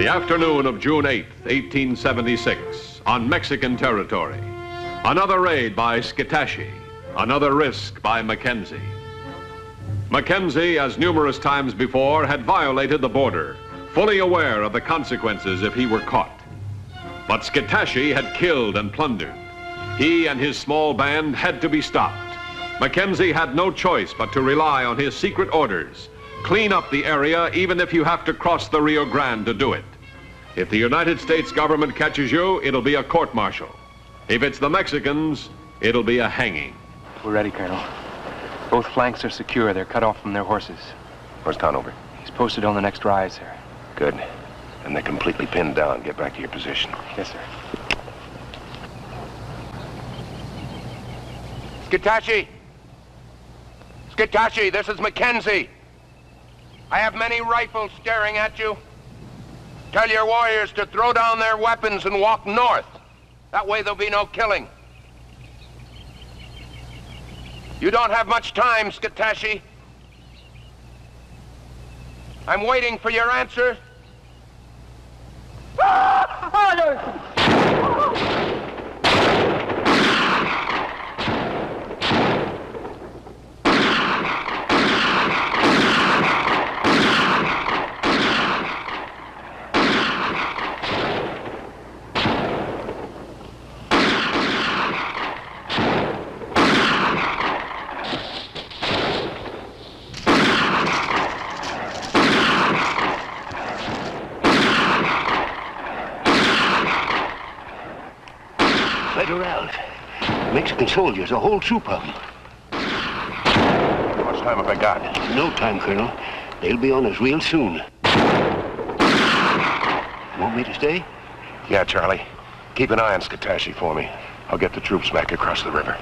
The afternoon of June 8, 1876, on Mexican territory. Another raid by Scatashi, another risk by Mackenzie. Mackenzie, as numerous times before, had violated the border, fully aware of the consequences if he were caught. But Scatashi had killed and plundered. He and his small band had to be stopped. Mackenzie had no choice but to rely on his secret orders. Clean up the area even if you have to cross the Rio Grande to do it. If the United States government catches you, it'll be a court-martial. If it's the Mexicans, it'll be a hanging. We're ready, Colonel. Both flanks are secure. They're cut off from their horses. Where's Conover? He's posted on the next rise, sir. Good. And they're completely pinned down. Get back to your position. Yes, sir. Scatashi! Scatashi, this is Mackenzie. I have many rifles staring at you. Tell your warriors to throw down their weapons and walk north. That way there'll be no killing. You don't have much time, Scatashi. I'm waiting for your answer. Let her out. Mexican soldiers, a whole troop of them. How much time have I got? No time, Colonel. They'll be on us real soon. Want me to stay? Yeah, Charlie. Keep an eye on Scatashi for me. I'll get the troops back across the river.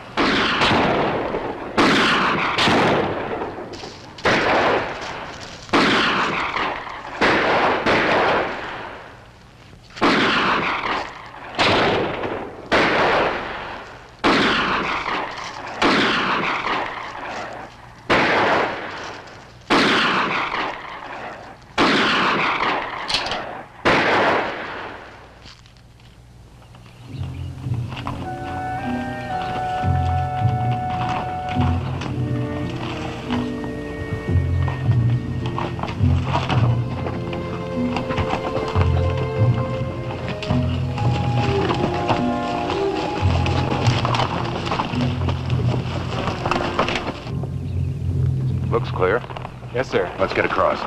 Looks clear. Yes, sir. Let's get across.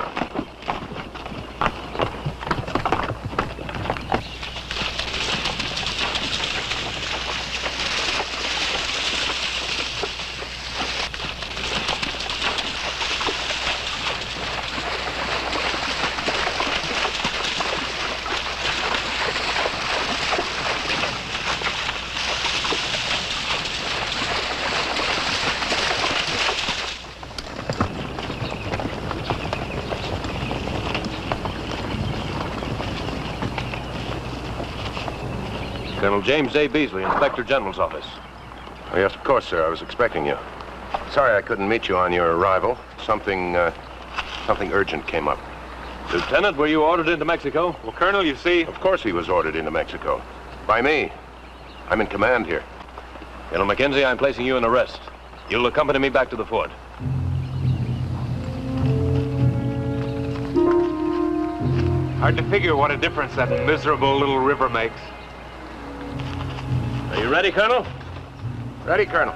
Colonel James A. Beasley, Inspector General's office. Oh, yes, of course, sir. I was expecting you. Sorry I couldn't meet you on your arrival. Something urgent came up. Lieutenant, were you ordered into Mexico? Well, Colonel, you see... Of course he was ordered into Mexico. By me. I'm in command here. Colonel Mackenzie, I'm placing you in arrest. You'll accompany me back to the fort. Hard to figure what a difference that miserable little river makes. Are you ready, Colonel? Ready, Colonel.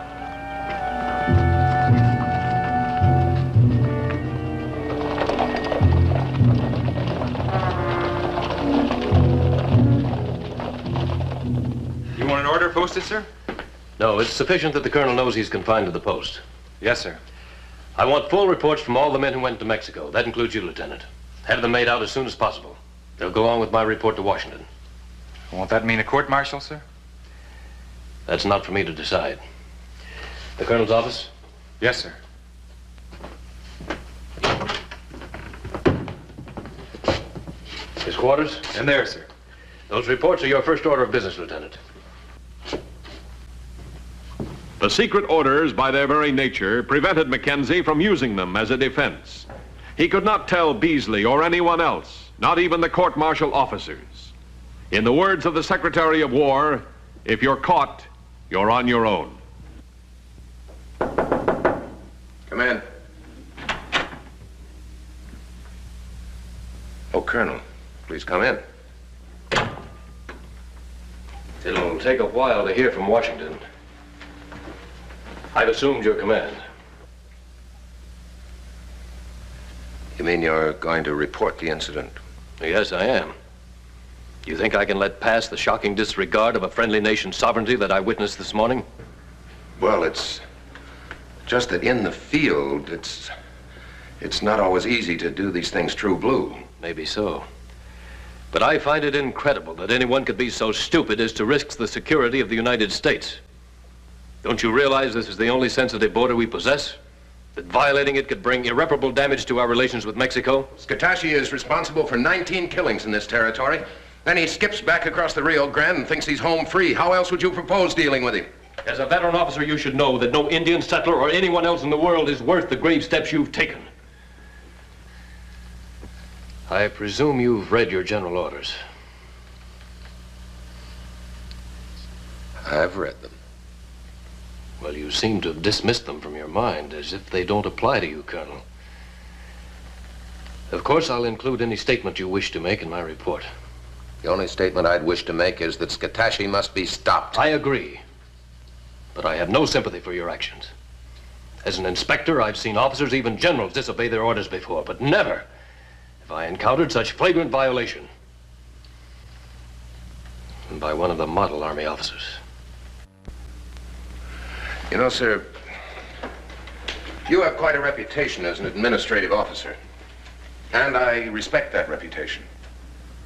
You want an order posted, sir? No, it's sufficient that the colonel knows he's confined to the post. Yes, sir. I want full reports from all the men who went to Mexico. That includes you, Lieutenant. Have them made out as soon as possible. They'll go on with my report to Washington. Won't that mean a court-martial, sir? That's not for me to decide. The colonel's office? Yes, sir. His quarters? In there, sir. Those reports are your first order of business, Lieutenant. The secret orders, by their very nature, prevented Mackenzie from using them as a defense. He could not tell Beasley or anyone else not even the court-martial officers. In the words of the Secretary of War, if you're caught, you're on your own. Come in. Oh, Colonel, please come in. It'll take a while to hear from Washington. I've assumed your command. You mean you're going to report the incident? Yes, I am. You think I can let pass the shocking disregard of a friendly nation's sovereignty that I witnessed this morning? Well, it's just that in the field, it's not always easy to do these things true blue. Maybe so. But I find it incredible that anyone could be so stupid as to risk the security of the United States. Don't you realize this is the only sensitive border we possess? That violating it could bring irreparable damage to our relations with Mexico? Scatashi is responsible for 19 killings in this territory. Then he skips back across the Rio Grande and thinks he's home free. How else would you propose dealing with him? As a veteran officer, you should know that no Indian settler or anyone else in the world is worth the grave steps you've taken. I presume you've read your general orders. I've read them. Well, you seem to have dismissed them from your mind, as if they don't apply to you, Colonel. Of course, I'll include any statement you wish to make in my report. The only statement I'd wish to make is that Scatashi must be stopped. I agree. But I have no sympathy for your actions. As an inspector, I've seen officers, even generals, disobey their orders before, but never have I encountered such flagrant violation. And by one of the model Army officers. You know, sir, you have quite a reputation as an administrative officer. And I respect that reputation.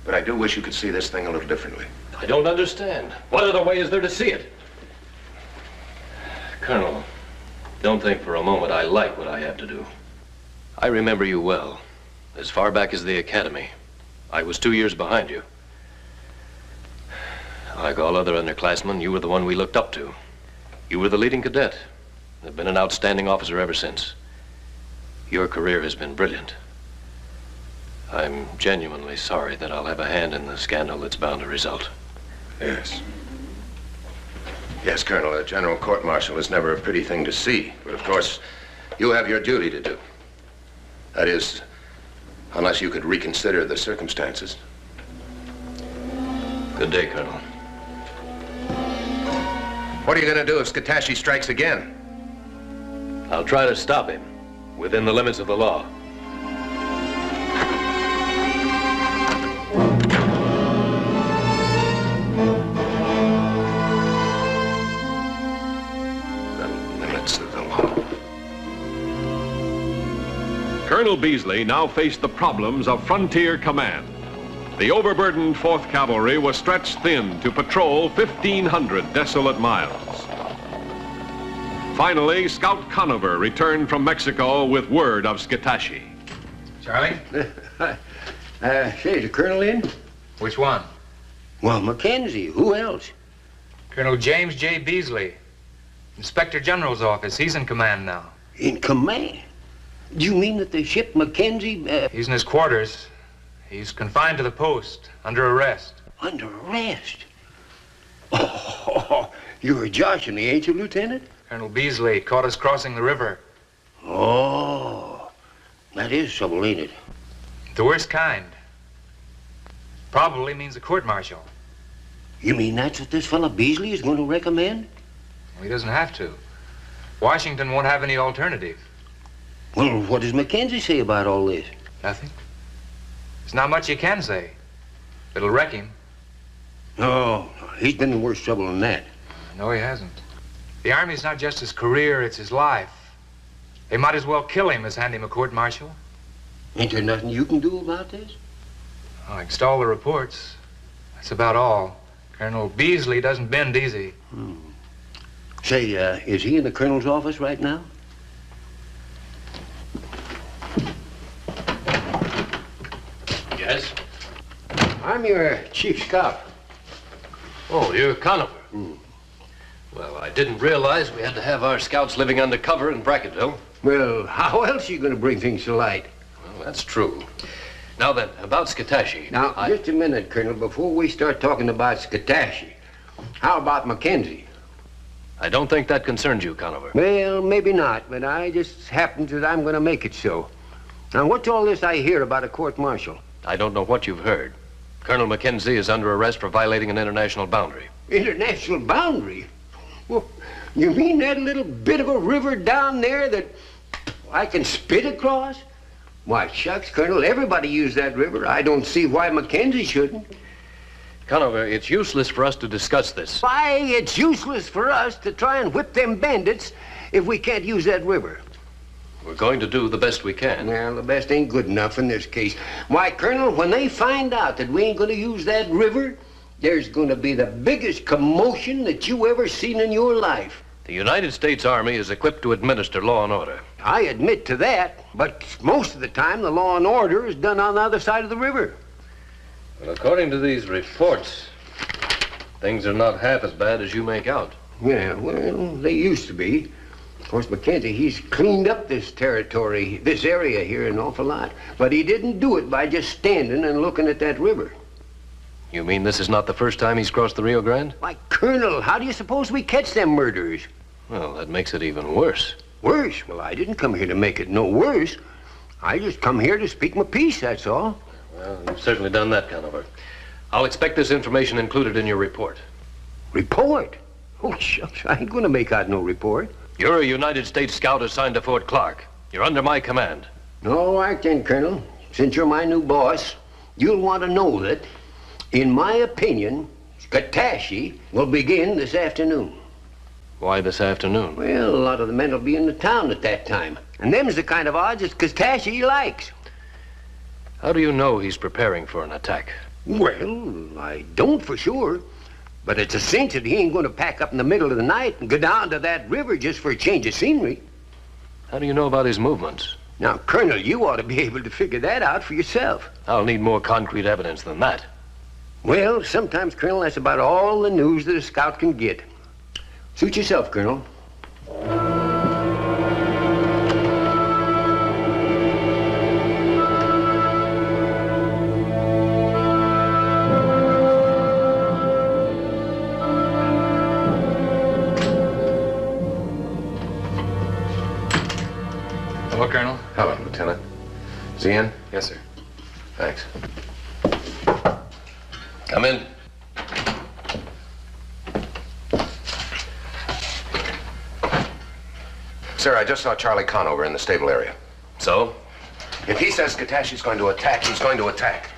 But I do wish you could see this thing a little differently. I don't understand. What other way is there to see it? Colonel, don't think for a moment I like what I have to do. I remember you well. As far back as the academy. I was 2 years behind you. Like all other underclassmen, you were the one we looked up to. You were the leading cadet. Have been an outstanding officer ever since. Your career has been brilliant. I'm genuinely sorry that I'll have a hand in the scandal that's bound to result. Yes. Yes, Colonel, a general court-martial is never a pretty thing to see. But of course, you have your duty to do. That is, unless you could reconsider the circumstances. Good day, Colonel. What are you going to do if Scatashi strikes again? I'll try to stop him within the limits of the law. Colonel Beasley now faced the problems of frontier command. The overburdened 4th Cavalry was stretched thin to patrol 1,500 desolate miles. Finally, Scout Conover returned from Mexico with word of Scatashi. Charlie? Say, is the colonel in? Which one? Well, Mackenzie. Who else? Colonel James J. Beasley. Inspector General's office. He's in command now. In command? Do you mean that they shipped Mackenzie? He's in his quarters. He's confined to the post, under arrest. Under arrest? Oh, you're joshing me, ain't you, Lieutenant? Colonel Beasley caught us crossing the river. Oh, that is trouble, ain't it? The worst kind. Probably means a court-martial. You mean that's what this fella Beasley is going to recommend? Well, he doesn't have to. Washington won't have any alternative. Well, what does Mackenzie say about all this? Nothing. There's not much you can say. It'll wreck him. No, he's been in worse trouble than that. No, he hasn't. The Army's not just his career, it's his life. They might as well kill him as hand him a court-martial. Ain't there nothing you can do about this? I install the reports. That's about all. Colonel Beasley doesn't bend easy. Say, is he in the colonel's office right now? Yes? I'm your chief scout. Oh, you're Conover. Well, I didn't realize we had to have our scouts living undercover in Bracketville. Well, how else are you going to bring things to light? Well, that's true. Now then, about Scatashi. Now, just a minute, Colonel. Before we start talking about Scatashi, how about Mackenzie? I don't think that concerns you, Conover. Well, maybe not, but I just happens that I'm going to make it so. Now, what's all this I hear about a court-martial? I don't know what you've heard. Colonel Mackenzie is under arrest for violating an international boundary. International boundary? Well, you mean that little bit of a river down there that I can spit across? Why, shucks, Colonel, everybody used that river. I don't see why Mackenzie shouldn't. Conover, it's useless for us to discuss this. Why, it's useless for us to try and whip them bandits if we can't use that river. We're going to do the best we can. Well, the best ain't good enough in this case. Why, Colonel, when they find out that we ain't going to use that river, there's going to be the biggest commotion that you ever seen in your life. The United States Army is equipped to administer law and order. I admit to that, but most of the time the law and order is done on the other side of the river. Well, according to these reports, things are not half as bad as you make out. Yeah, well, they used to be. Of course, Mackenzie, he's cleaned up this territory, this area here an awful lot. But he didn't do it by just standing and looking at that river. You mean this is not the first time he's crossed the Rio Grande? Why, Colonel, how do you suppose we catch them murderers? Well, that makes it even worse. Worse? Well, I didn't come here to make it no worse. I just come here to speak my piece, that's all. Well, you've certainly done that, Conover. I'll expect this information included in your report. Report? Oh, shucks, I ain't gonna make out no report. You're a United States scout assigned to Fort Clark. You're under my command. All right then, Colonel. Since you're my new boss, you'll want to know that, in my opinion, Scatashi will begin this afternoon. Why this afternoon? Well, a lot of the men will be in the town at that time. And them's the kind of odds that Scatashi likes. How do you know he's preparing for an attack? Well, I don't for sure. But it's a cinch that he ain't going to pack up in the middle of the night and go down to that river just for a change of scenery. How do you know about his movements? Now, Colonel, you ought to be able to figure that out for yourself. I'll need more concrete evidence than that. Well, sometimes, Colonel, that's about all the news that a scout can get. Suit yourself, Colonel. Hello, Colonel. Hello, Lieutenant. Is he in? Yes, sir. Thanks. Come in. Sir, I just saw Charlie Conover in the stable area. So? If he says Skatashi's going to attack, he's going to attack.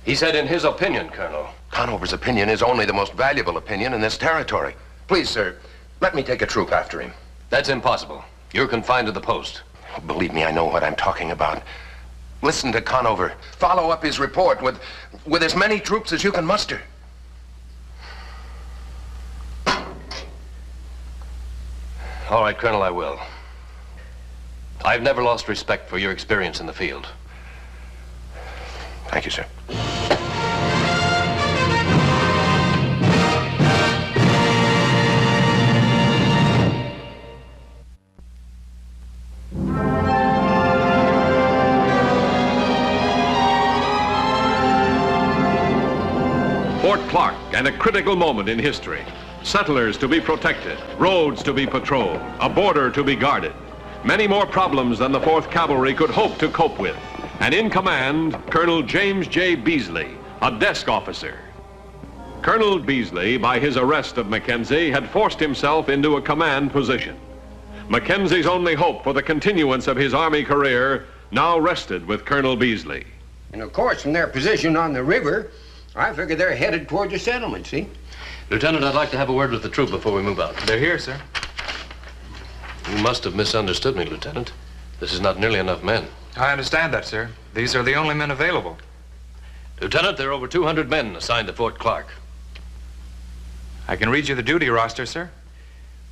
He said in his opinion, Colonel. Conover's opinion is only the most valuable opinion in this territory. Please, sir, let me take a troop after him. That's impossible. You're confined to the post. Believe me, I know what I'm talking about. Listen to Conover. Follow up his report with as many troops as you can muster. All right, Colonel, I will. I've never lost respect for your experience in the field. Thank you, sir. Fort Clark, and a critical moment in history. Settlers to be protected, roads to be patrolled, a border to be guarded. Many more problems than the 4th Cavalry could hope to cope with. And in command, Colonel James J. Beasley, a desk officer. Colonel Beasley, by his arrest of Mackenzie, had forced himself into a command position. Mackenzie's only hope for the continuance of his Army career now rested with Colonel Beasley. And of course, from their position on the river, I figure they're headed toward the settlement, see? Lieutenant, I'd like to have a word with the troop before we move out. They're here, sir. You must have misunderstood me, Lieutenant. This is not nearly enough men. I understand that, sir. These are the only men available. Lieutenant, there are over 200 men assigned to Fort Clark. I can read you the duty roster, sir.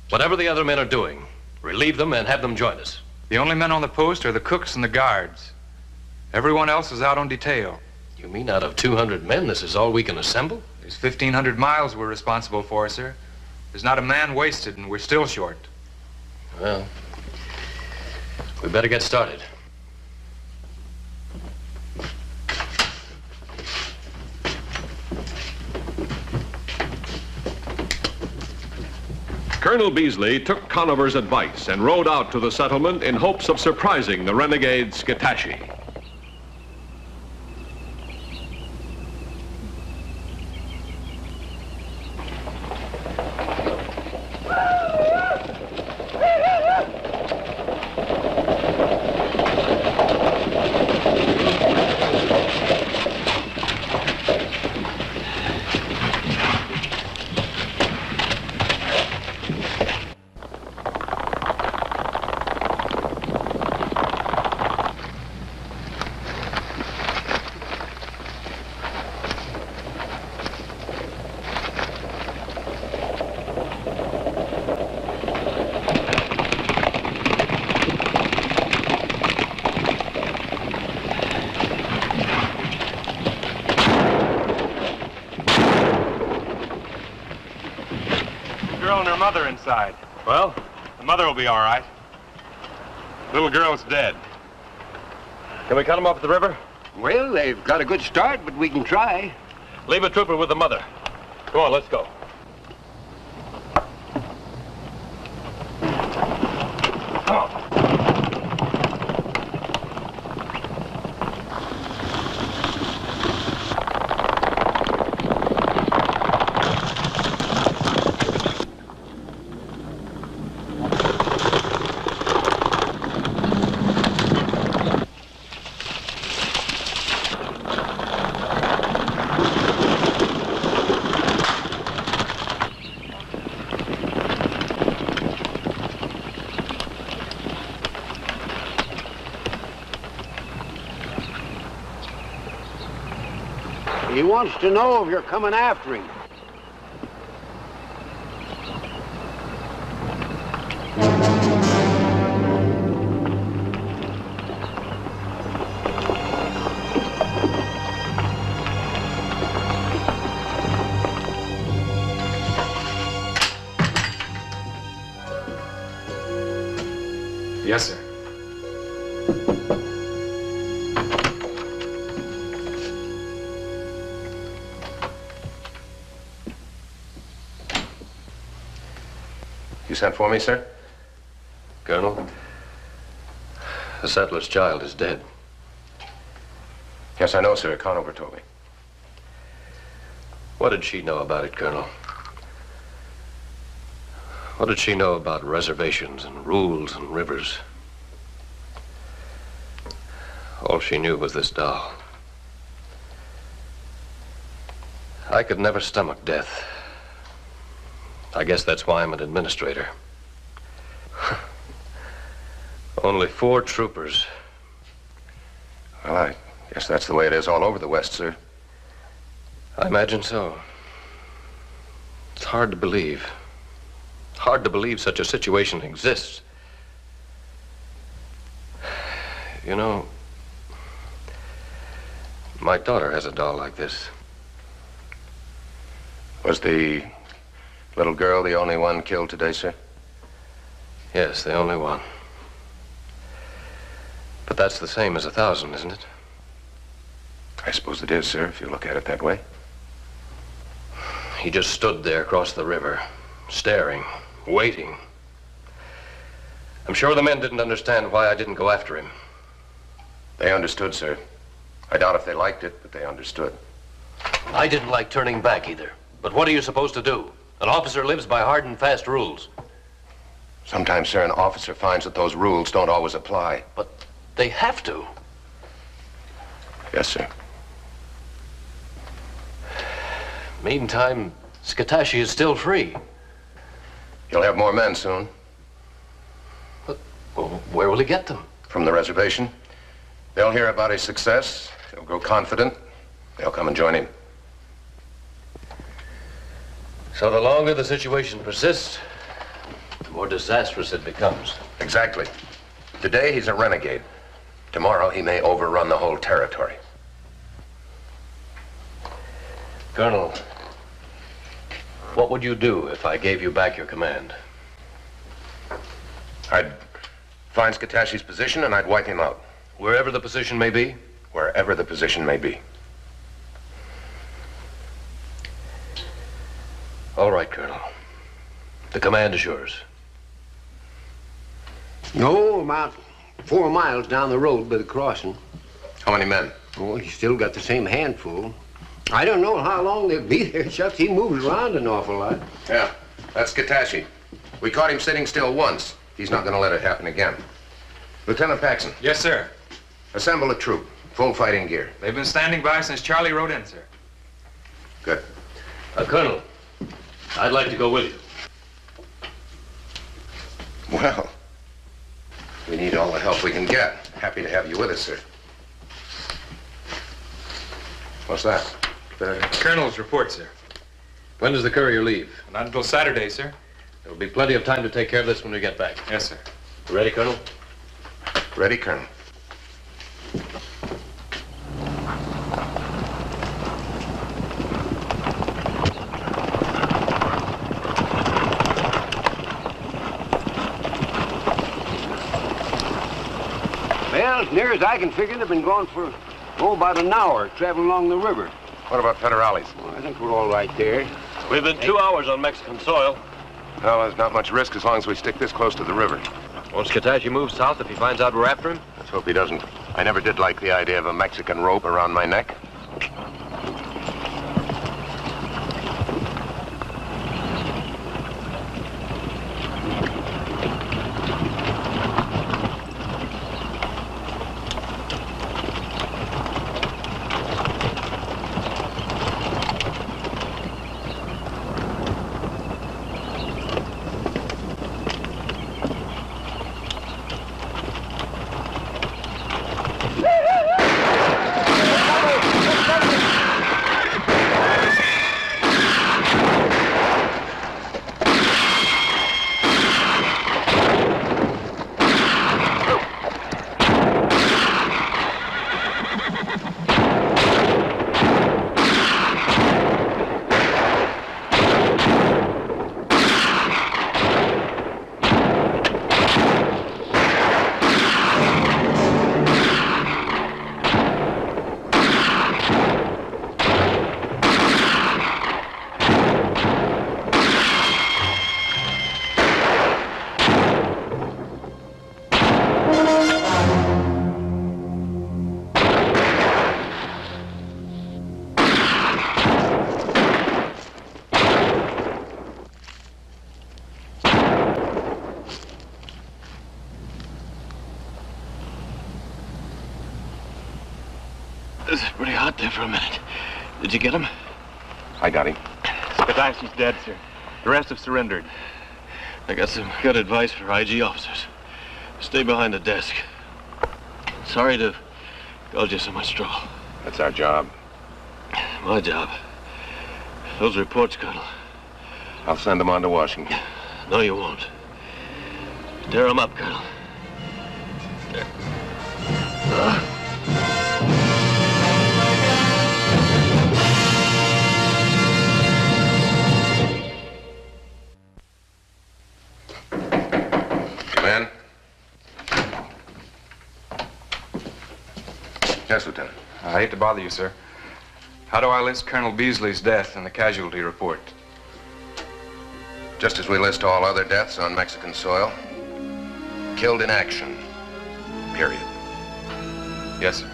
Whatever the other men are doing, relieve them and have them join us. The only men on the post are the cooks and the guards. Everyone else is out on detail. You mean out of 200 men, this is all we can assemble? There's 1,500 miles we're responsible for, sir. There's not a man wasted, and we're still short. Well, we better get started. Colonel Beasley took Conover's advice and rode out to the settlement in hopes of surprising the renegade Skittashi. Mother inside. Well, the mother will be all right. Little girl's dead. Can we cut them off at the river? Well, they've got a good start, but we can try. Leave a trooper with the mother. Come on, let's go. He wants to know if you're coming after him. Yes, sir. You sent for me, sir? Colonel, the settler's child is dead. Yes, I know, sir. Conover told me. What did she know about it, Colonel? What did she know about reservations and rules and rivers? All she knew was this doll. I could never stomach death. I guess that's why I'm an administrator. Only 4 troopers. Well, I guess that's the way it is all over the West, sir. I imagine so. It's hard to believe. Hard to believe such a situation exists. You know, my daughter has a doll like this. Was the little girl the only one killed today, sir? Yes, the only one. But that's the same as 1,000, isn't it? I suppose it is, sir, if you look at it that way. He just stood there across the river, staring, waiting. I'm sure the men didn't understand why I didn't go after him. They understood, sir. I doubt if they liked it, but they understood. I didn't like turning back either. But what are you supposed to do? An officer lives by hard and fast rules. Sometimes, sir, an officer finds that those rules don't always apply. But they have to. Yes, sir. Meantime, Skittashi is still free. You'll have more men soon. But well, where will he get them? From the reservation. They'll hear about his success. They'll grow confident. They'll come and join him. So the longer the situation persists, the more disastrous it becomes. Exactly. Today, he's a renegade. Tomorrow, he may overrun the whole territory. Colonel, what would you do if I gave you back your command? I'd find Skittashi's position and I'd wipe him out. Wherever the position may be? Wherever the position may be. All right, Colonel. The command is yours. No, about 4 miles down the road by the crossing. How many men? Oh, he's still got the same handful. I don't know how long they'll be there, Shucks. He moves around an awful lot. Yeah, that's Skitashi. We caught him sitting still once. He's not going to let it happen again. Lieutenant Paxson. Yes, sir. Assemble a troop. Full fighting gear. They've been standing by since Charlie rode in, sir. Good. Colonel, I'd like to go with you. Well, we need all the help we can get. Happy to have you with us, sir. What's that? The colonel's report, sir. When does the courier leave? Not until Saturday, sir. There'll be plenty of time to take care of this when we get back. Yes, sir. Ready, Colonel? Ready, Colonel. Well, as near as I can figure, they've been gone for, about an hour, traveling along the river. What about federales? Well, I think we're all right there. We've been 2 hours on Mexican soil. Well, there's not much risk as long as we stick this close to the river. Won't Skitashi move south if he finds out we're after him? Let's hope he doesn't. I never did like the idea of a Mexican rope around my neck. This is pretty hot there for a minute. Did you get him? I got him. Skitashi's dead, sir. The rest have surrendered. I got some good advice for IG officers. Stay behind the desk. Sorry to cause you so much trouble. That's our job. My job. Those reports, Colonel. I'll send them on to Washington. No, you won't. Tear them up, Colonel. There. Men? Yes, Lieutenant. I hate to bother you, sir. How do I list Colonel Beasley's death in the casualty report? Just as we list all other deaths on Mexican soil. Killed in action. Period. Yes, sir.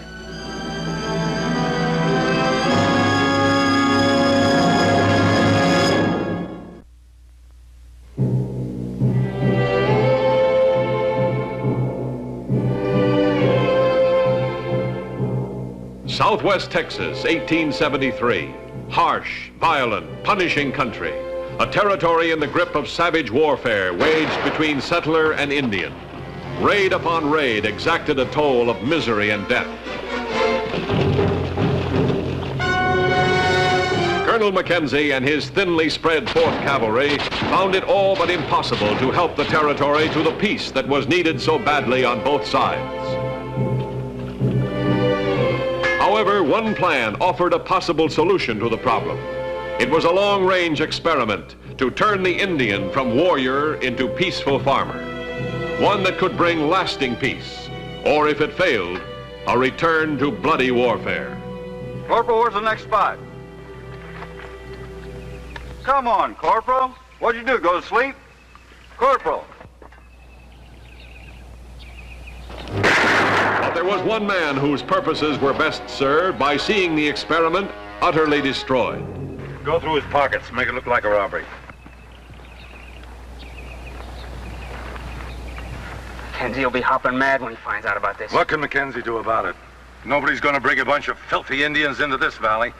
Southwest Texas, 1873. Harsh, violent, punishing country. A territory in the grip of savage warfare waged between settler and Indian. Raid upon raid exacted a toll of misery and death. Colonel Mackenzie and his thinly spread 4th Cavalry found it all but impossible to help the territory to the peace that was needed so badly on both sides. However, one plan offered a possible solution to the problem. It was a long-range experiment to turn the Indian from warrior into peaceful farmer. One that could bring lasting peace, or if it failed, a return to bloody warfare. Corporal, where's the next spot? Come on, Corporal. What'd you do, go to sleep? Corporal. But there was one man whose purposes were best served by seeing the experiment utterly destroyed. Go through his pockets, make it look like a robbery. Mackenzie will be hopping mad when he finds out about this. What can Mackenzie do about it? Nobody's going to bring a bunch of filthy Indians into this valley.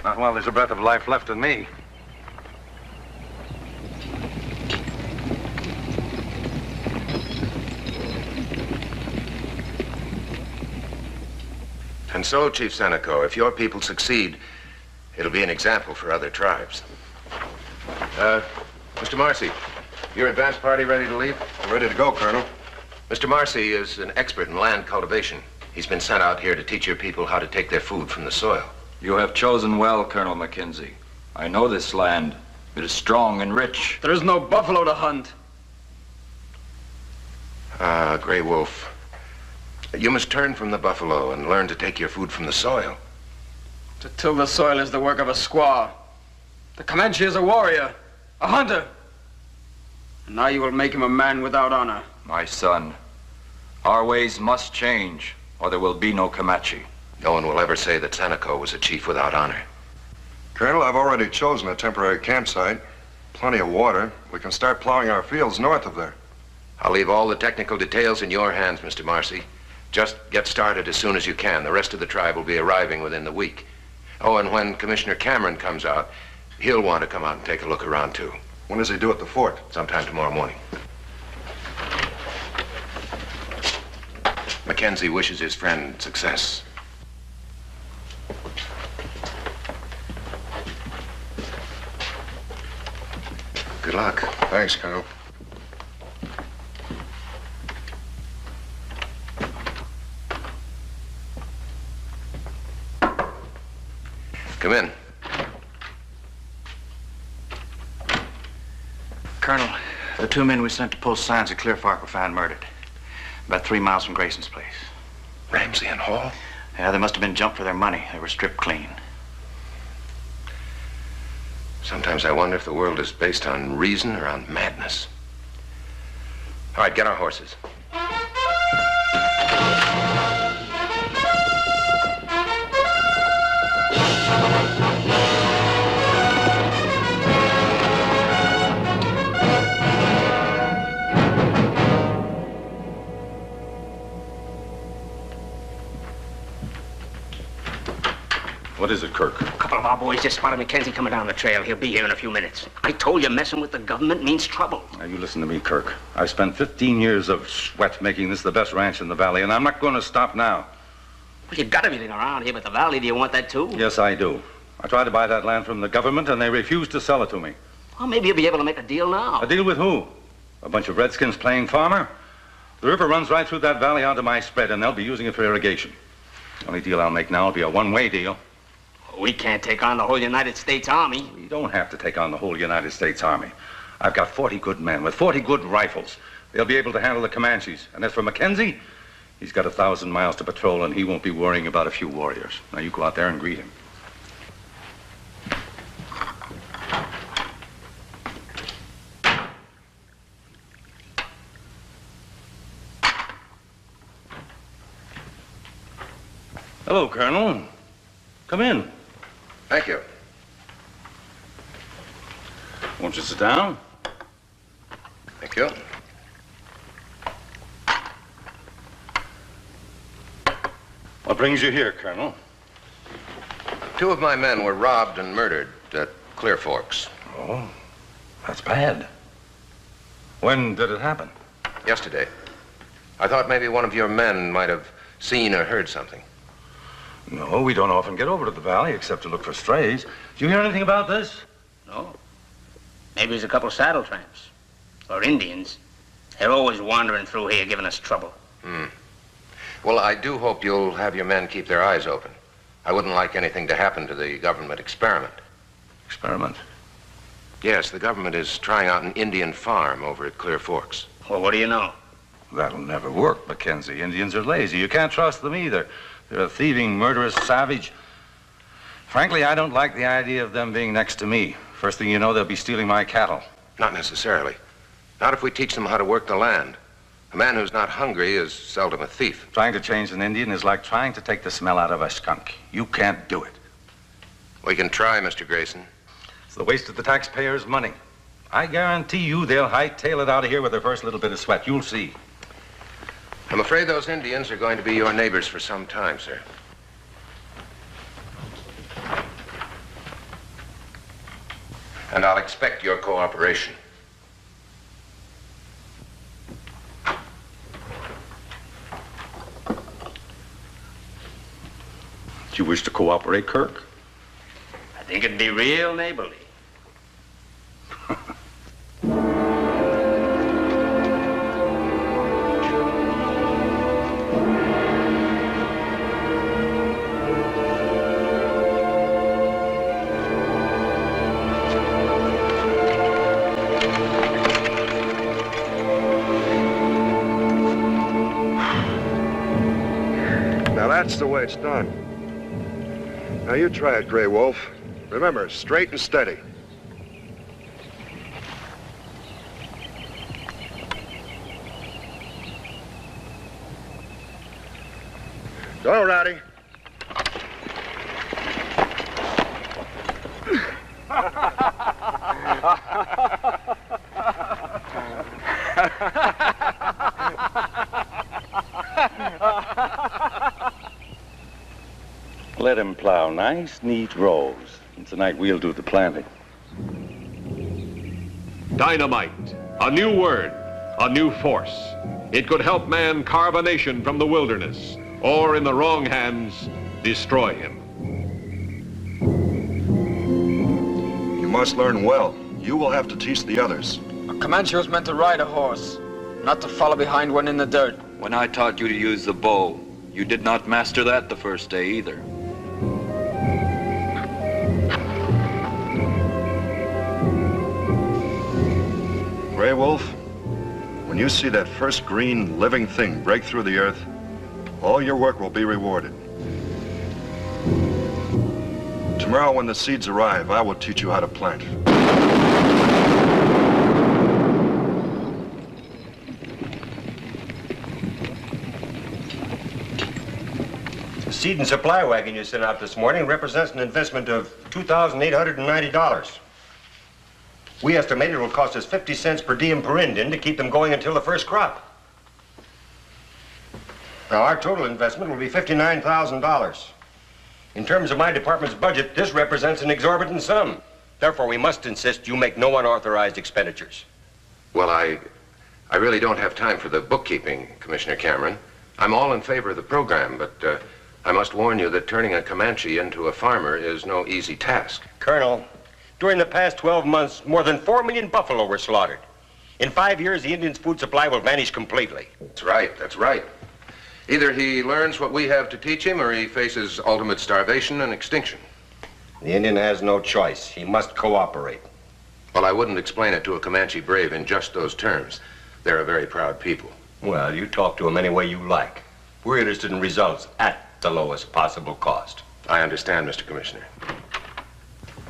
Not while there's a breath of life left in me. And so, Chief Seneco, if your people succeed, it'll be an example for other tribes. Mr. Marcy, your advance party ready to leave? I'm ready to go, Colonel. Mr. Marcy is an expert in land cultivation. He's been sent out here to teach your people how to take their food from the soil. You have chosen well, Colonel Mackenzie. I know this land. It is strong and rich. There is no buffalo to hunt. Gray Wolf, you must turn from the buffalo and learn to take your food from the soil. To till the soil is the work of a squaw. The Comanche is a warrior, a hunter. And now you will make him a man without honor. My son, our ways must change, or there will be no Comanche. No one will ever say that Seneco was a chief without honor. Colonel, I've already chosen a temporary campsite. Plenty of water. We can start plowing our fields north of there. I'll leave all the technical details in your hands, Mr. Marcy. Just get started as soon as you can. The rest of the tribe will be arriving within the week. Oh, and when Commissioner Cameron comes out, he'll want to come out and take a look around, too. When does he do at the fort? Sometime tomorrow morning. Mackenzie wishes his friend success. Good luck. Thanks, Colonel. Come in. Colonel, the two men we sent to post signs at Clear Fork were found murdered. About 3 miles from Grayson's place. Ramsey and Hall? Yeah, they must have been jumped for their money. They were stripped clean. Sometimes I wonder if the world is based on reason or on madness. All right, get our horses. What is it, Kirk? A couple of our boys just spotted Mackenzie coming down the trail. He'll be here in a few minutes. I told you messing with the government means trouble. Now, you listen to me, Kirk. I've spent 15 years of sweat making this the best ranch in the valley, and I'm not going to stop now. Well, you've got everything around here but the valley. Do you want that, too? Yes, I do. I tried to buy that land from the government, and they refused to sell it to me. Well, maybe you'll be able to make a deal now. A deal with who? A bunch of redskins playing farmer? The river runs right through that valley onto my spread, and they'll be using it for irrigation. The only deal I'll make now will be a one-way deal. We can't take on the whole United States Army. We don't have to take on the whole United States Army. I've got 40 good men with 40 good rifles. They'll be able to handle the Comanches. And as for Mackenzie, he's got 1,000 miles to patrol, and he won't be worrying about a few warriors. Now, you go out there and greet him. Hello, Colonel. Come in. Thank you. Won't you sit down? Thank you. What brings you here, Colonel? 2 of my men were robbed and murdered at Clear Forks. Oh, that's bad. When did it happen? Yesterday. I thought maybe one of your men might have seen or heard something. No, we don't often get over to the valley except to look for strays. Did you hear anything about this? No. Maybe it's a couple saddle tramps. Or Indians. They're always wandering through here giving us trouble. Well, I do hope you'll have your men keep their eyes open. I wouldn't like anything to happen to the government experiment. Experiment? Yes, the government is trying out an Indian farm over at Clear Forks. Well, what do you know? That'll never work, Mackenzie. Indians are lazy. You can't trust them either. They're a thieving, murderous savage. Frankly, I don't like the idea of them being next to me. First thing you know, they'll be stealing my cattle. Not necessarily. Not if we teach them how to work the land. A man who's not hungry is seldom a thief. Trying to change an Indian is like trying to take the smell out of a skunk. You can't do it. We can try, Mr. Grayson. It's the waste of the taxpayers' money. I guarantee you they'll hightail it out of here with their first little bit of sweat. You'll see. I'm afraid those Indians are going to be your neighbors for some time, sir. And I'll expect your cooperation. Do you wish to cooperate, Kirk? I think it'd be real neighborly. Now that's the way it's done. Now you try it, Gray Wolf. Remember, straight and steady. Go, Rowdy. Let him plow nice, neat rows. And tonight we'll do the planting. Dynamite, a new word, a new force. It could help man carve a nation from the wilderness, or in the wrong hands, destroy him. You must learn well. You will have to teach the others. A Comanche was meant to ride a horse, not to follow behind one in the dirt. When I taught you to use the bow, you did not master that the first day either. Gray Wolf, when you see that first green, living thing break through the earth, all your work will be rewarded. Tomorrow, when the seeds arrive, I will teach you how to plant. The seed and supply wagon you sent out this morning represents an investment of $2,890. We estimate it will cost us 50 cents per diem per Indian to keep them going until the first crop. Now, our total investment will be $59,000. In terms of my department's budget, this represents an exorbitant sum. Therefore, we must insist you make no unauthorized expenditures. Well, I really don't have time for the bookkeeping, Commissioner Cameron. I'm all in favor of the program, but I must warn you that turning a Comanche into a farmer is no easy task. Colonel, during the past 12 months, more than 4 million buffalo were slaughtered. In 5 years, the Indian's food supply will vanish completely. That's right, that's right. Either he learns what we have to teach him, or he faces ultimate starvation and extinction. The Indian has no choice. He must cooperate. Well, I wouldn't explain it to a Comanche brave in just those terms. They're a very proud people. Well, you talk to him any way you like. We're interested in results at the lowest possible cost. I understand, Mr. Commissioner.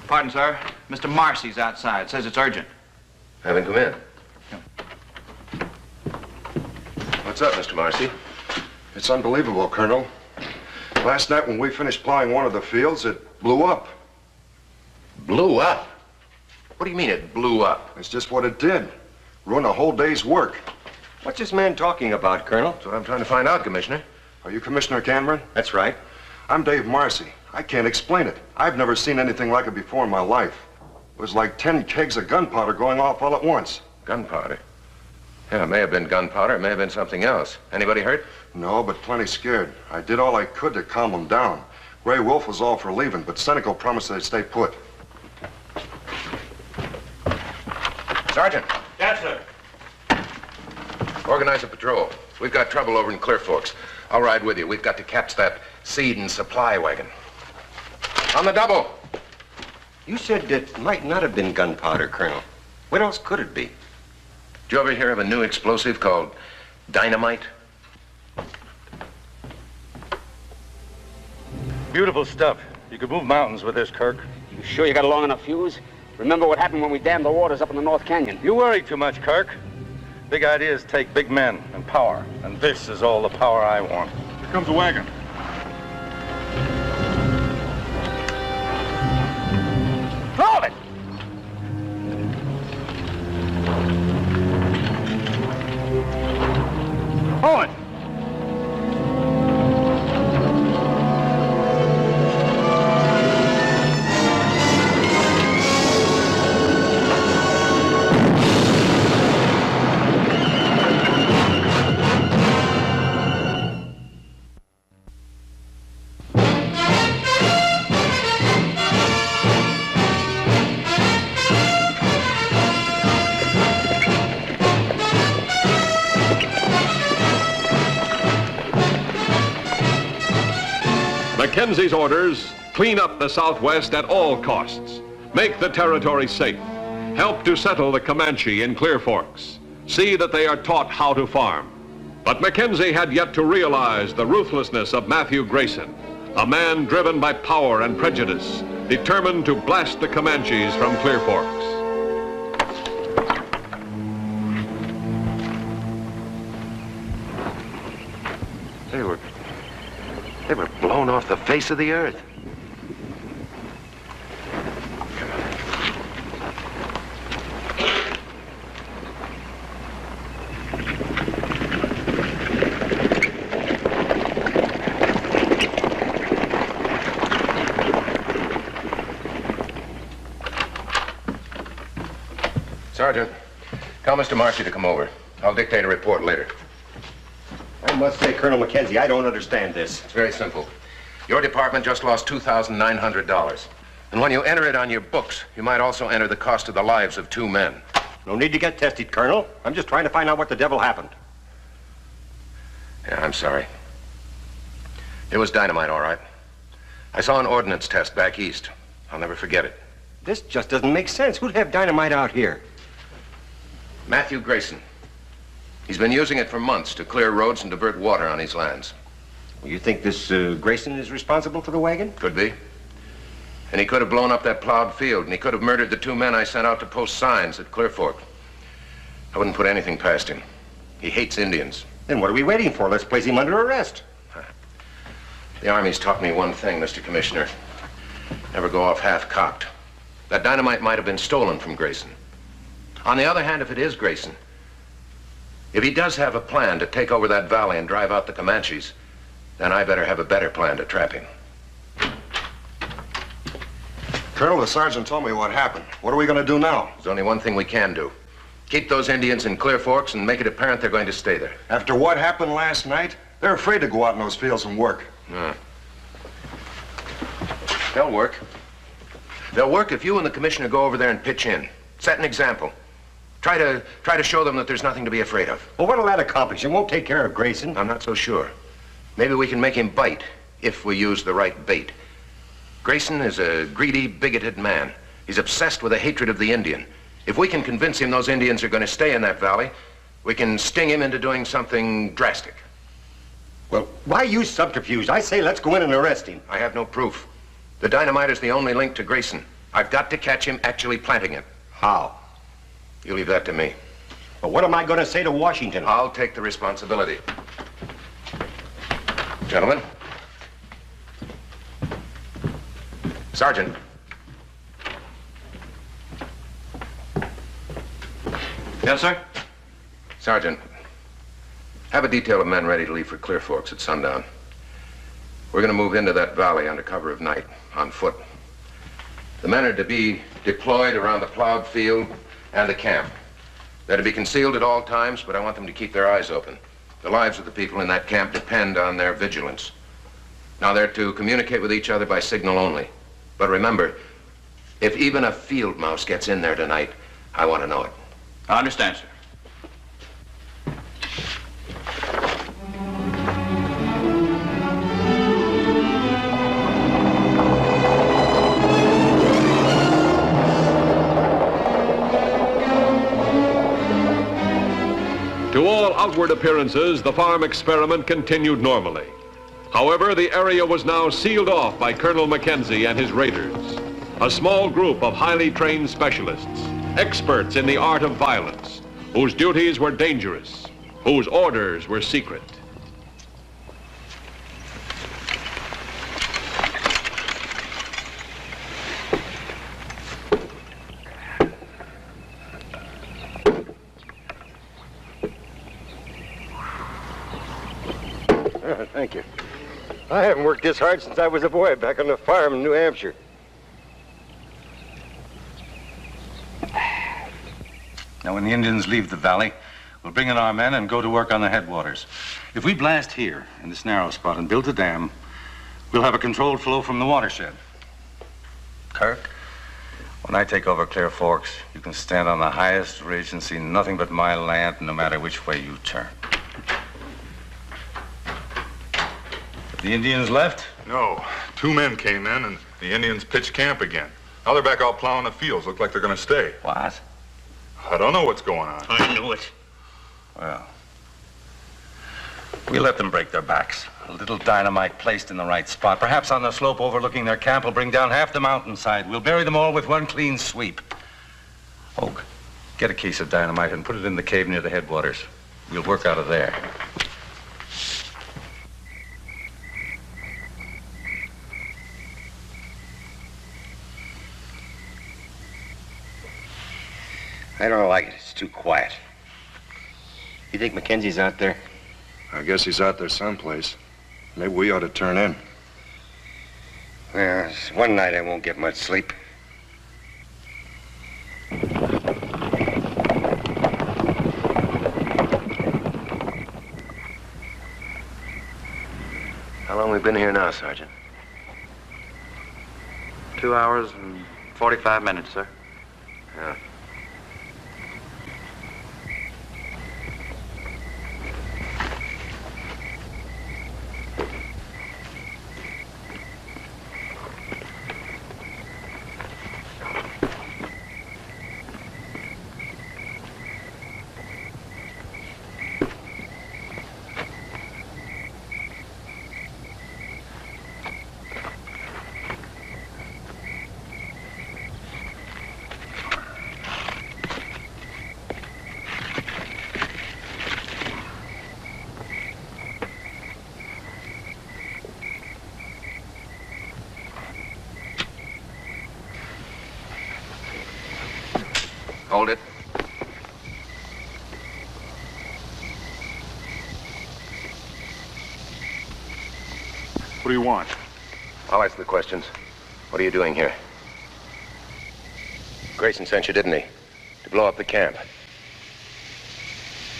Pardon, sir. Mr. Marcy's outside. Says it's urgent. Have him come in. What's up, Mr. Marcy? It's unbelievable, Colonel. Last night when we finished plowing one of the fields, it blew up. Blew up? What do you mean it blew up? It's just what it did. Ruined a whole day's work. What's this man talking about, Colonel? That's what I'm trying to find out, Commissioner. Are you Commissioner Cameron? That's right. I'm Dave Marcy. I can't explain it. I've never seen anything like it before in my life. It was like 10 kegs of gunpowder going off all at once. Gunpowder? Yeah, it may have been gunpowder. It may have been something else. Anybody hurt? No, but plenty scared. I did all I could to calm them down. Gray Wolf was all for leaving, but Senecal promised they'd stay put. Sergeant, Yes, sir. organize a patrol. We've got trouble over in Clear Forks. I'll ride with you. We've got to catch that seed and supply wagon. On the double. You said it might not have been gunpowder, Colonel. What else could it be? Did you ever hear of a new explosive called dynamite? Beautiful stuff. You could move mountains with this, Kirk. You sure you got a long enough fuse? Remember what happened when we dammed the waters up in the North Canyon? You worry too much, Kirk. Big ideas take big men and power, and this is all the power I want. Here comes a wagon. Throw it! Pull it! Mackenzie's orders: clean up the Southwest at all costs, make the territory safe, help to settle the Comanche in Clear Forks, see that they are taught how to farm. But Mackenzie had yet to realize the ruthlessness of Matthew Grayson, a man driven by power and prejudice, determined to blast the Comanches from Clear Forks. They were blown off the face of the earth. Sergeant, tell Mr. Marcy to come over. I'll dictate a report later. I must say, Colonel Mackenzie, I don't understand this. It's very simple. Your department just lost $2,900. And when you enter it on your books, you might also enter the cost of the lives of 2 men. No need to get tested, Colonel. I'm just trying to find out what the devil happened. Yeah, I'm sorry. It was dynamite, all right. I saw an ordnance test back east. I'll never forget it. This just doesn't make sense. Who'd have dynamite out here? Matthew Grayson. He's been using it for months to clear roads and divert water on his lands. You think this Grayson is responsible for the wagon? Could be. And he could have blown up that plowed field, and he could have murdered the 2 men I sent out to post signs at Clear Fork. I wouldn't put anything past him. He hates Indians. Then what are we waiting for? Let's place him under arrest. The Army's taught me one thing, Mr. Commissioner. Never go off half-cocked. That dynamite might have been stolen from Grayson. On the other hand, if it is Grayson, if he does have a plan to take over that valley and drive out the Comanches, then I better have a better plan to trap him. Colonel, the sergeant told me what happened. What are we going to do now? There's only one thing we can do. Keep those Indians in Clear Forks and make it apparent they're going to stay there. After what happened last night, they're afraid to go out in those fields and work. They'll work. They'll work if you and the commissioner go over there and pitch in. Set an example. Try to show them that there's nothing to be afraid of. Well, what'll that accomplish? It won't take care of Grayson. I'm not so sure. Maybe we can make him bite if we use the right bait. Grayson is a greedy, bigoted man. He's obsessed with a hatred of the Indian. If we can convince him those Indians are going to stay in that valley, we can sting him into doing something drastic. Well, why use subterfuge? I say let's go in and arrest him. I have no proof. The dynamite is the only link to Grayson. I've got to catch him actually planting it. How? You leave that to me. But what am I going to say to Washington? I'll take the responsibility. Gentlemen. Sergeant. Yes, sir? Sergeant, have a detail of men ready to leave for Clear Forks at sundown. We're going to move into that valley under cover of night, on foot. The men are to be deployed around the plowed field and the camp. They're to be concealed at all times, but I want them to keep their eyes open. The lives of the people in that camp depend on their vigilance. Now, they're to communicate with each other by signal only. But remember, if even a field mouse gets in there tonight, I want to know it. I understand, sir. To all outward appearances, the farm experiment continued normally. However, the area was now sealed off by Colonel Mackenzie and his raiders, a small group of highly trained specialists, experts in the art of violence, whose duties were dangerous, whose orders were secret. Thank you. I haven't worked this hard since I was a boy back on the farm in New Hampshire. Now, when the Indians leave the valley, we'll bring in our men and go to work on the headwaters. If we blast here, in this narrow spot, and build a dam, we'll have a controlled flow from the watershed. Kirk, when I take over Clear Forks, you can stand on the highest ridge and see nothing but my land, no matter which way you turn. The Indians left? No. 2 men came in, and the Indians pitched camp again. Now they're back out plowing the fields. Look like they're going to stay. What? I don't know what's going on. I knew it. Well, we let them break their backs. A little dynamite placed in the right spot, perhaps on the slope overlooking their camp, will bring down half the mountainside. We'll bury them all with one clean sweep. Oak, get a case of dynamite and put it in the cave near the headwaters. We'll work out of there. I don't like it. It's too quiet. You think Mackenzie's out there? I guess he's out there someplace. Maybe we ought to turn in. Well, it's one night I won't get much sleep. How long we been here now, Sergeant? 2 hours and 45 minutes, sir. Yeah. Hold it. What do you want? I'll answer the questions. What are you doing here? Grayson sent you, didn't he? To blow up the camp.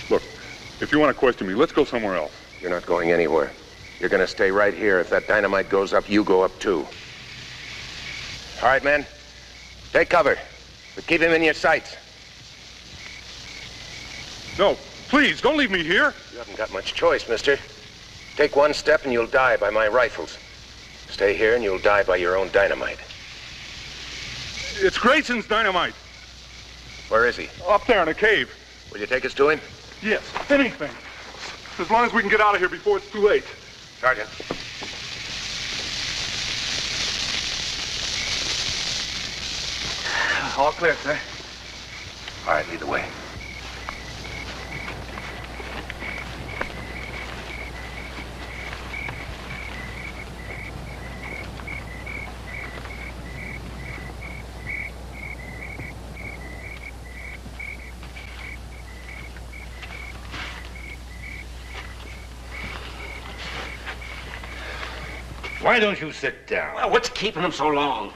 Look, if you want to question me, let's go somewhere else. You're not going anywhere. You're gonna stay right here. If that dynamite goes up, you go up too. All right, men. Take cover, but keep him in your sights. No, please, don't leave me here. You haven't got much choice, mister. Take one step and you'll die by my rifles. Stay here and you'll die by your own dynamite. It's Grayson's dynamite. Where is he? Up there in a cave. Will you take us to him? Yes, anything. As long as we can get out of here before it's too late. Sergeant. All clear, sir. All right, lead the way. Why don't you sit down? Well, what's keeping him so long?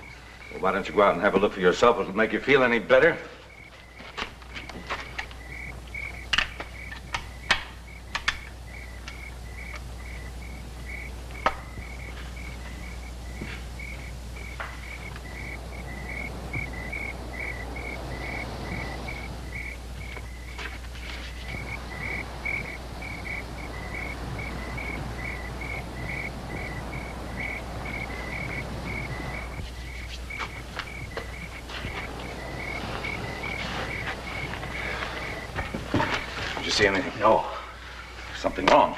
Well, why don't you go out and have a look for yourself? It'll make you feel any better. See anything? No. Something wrong.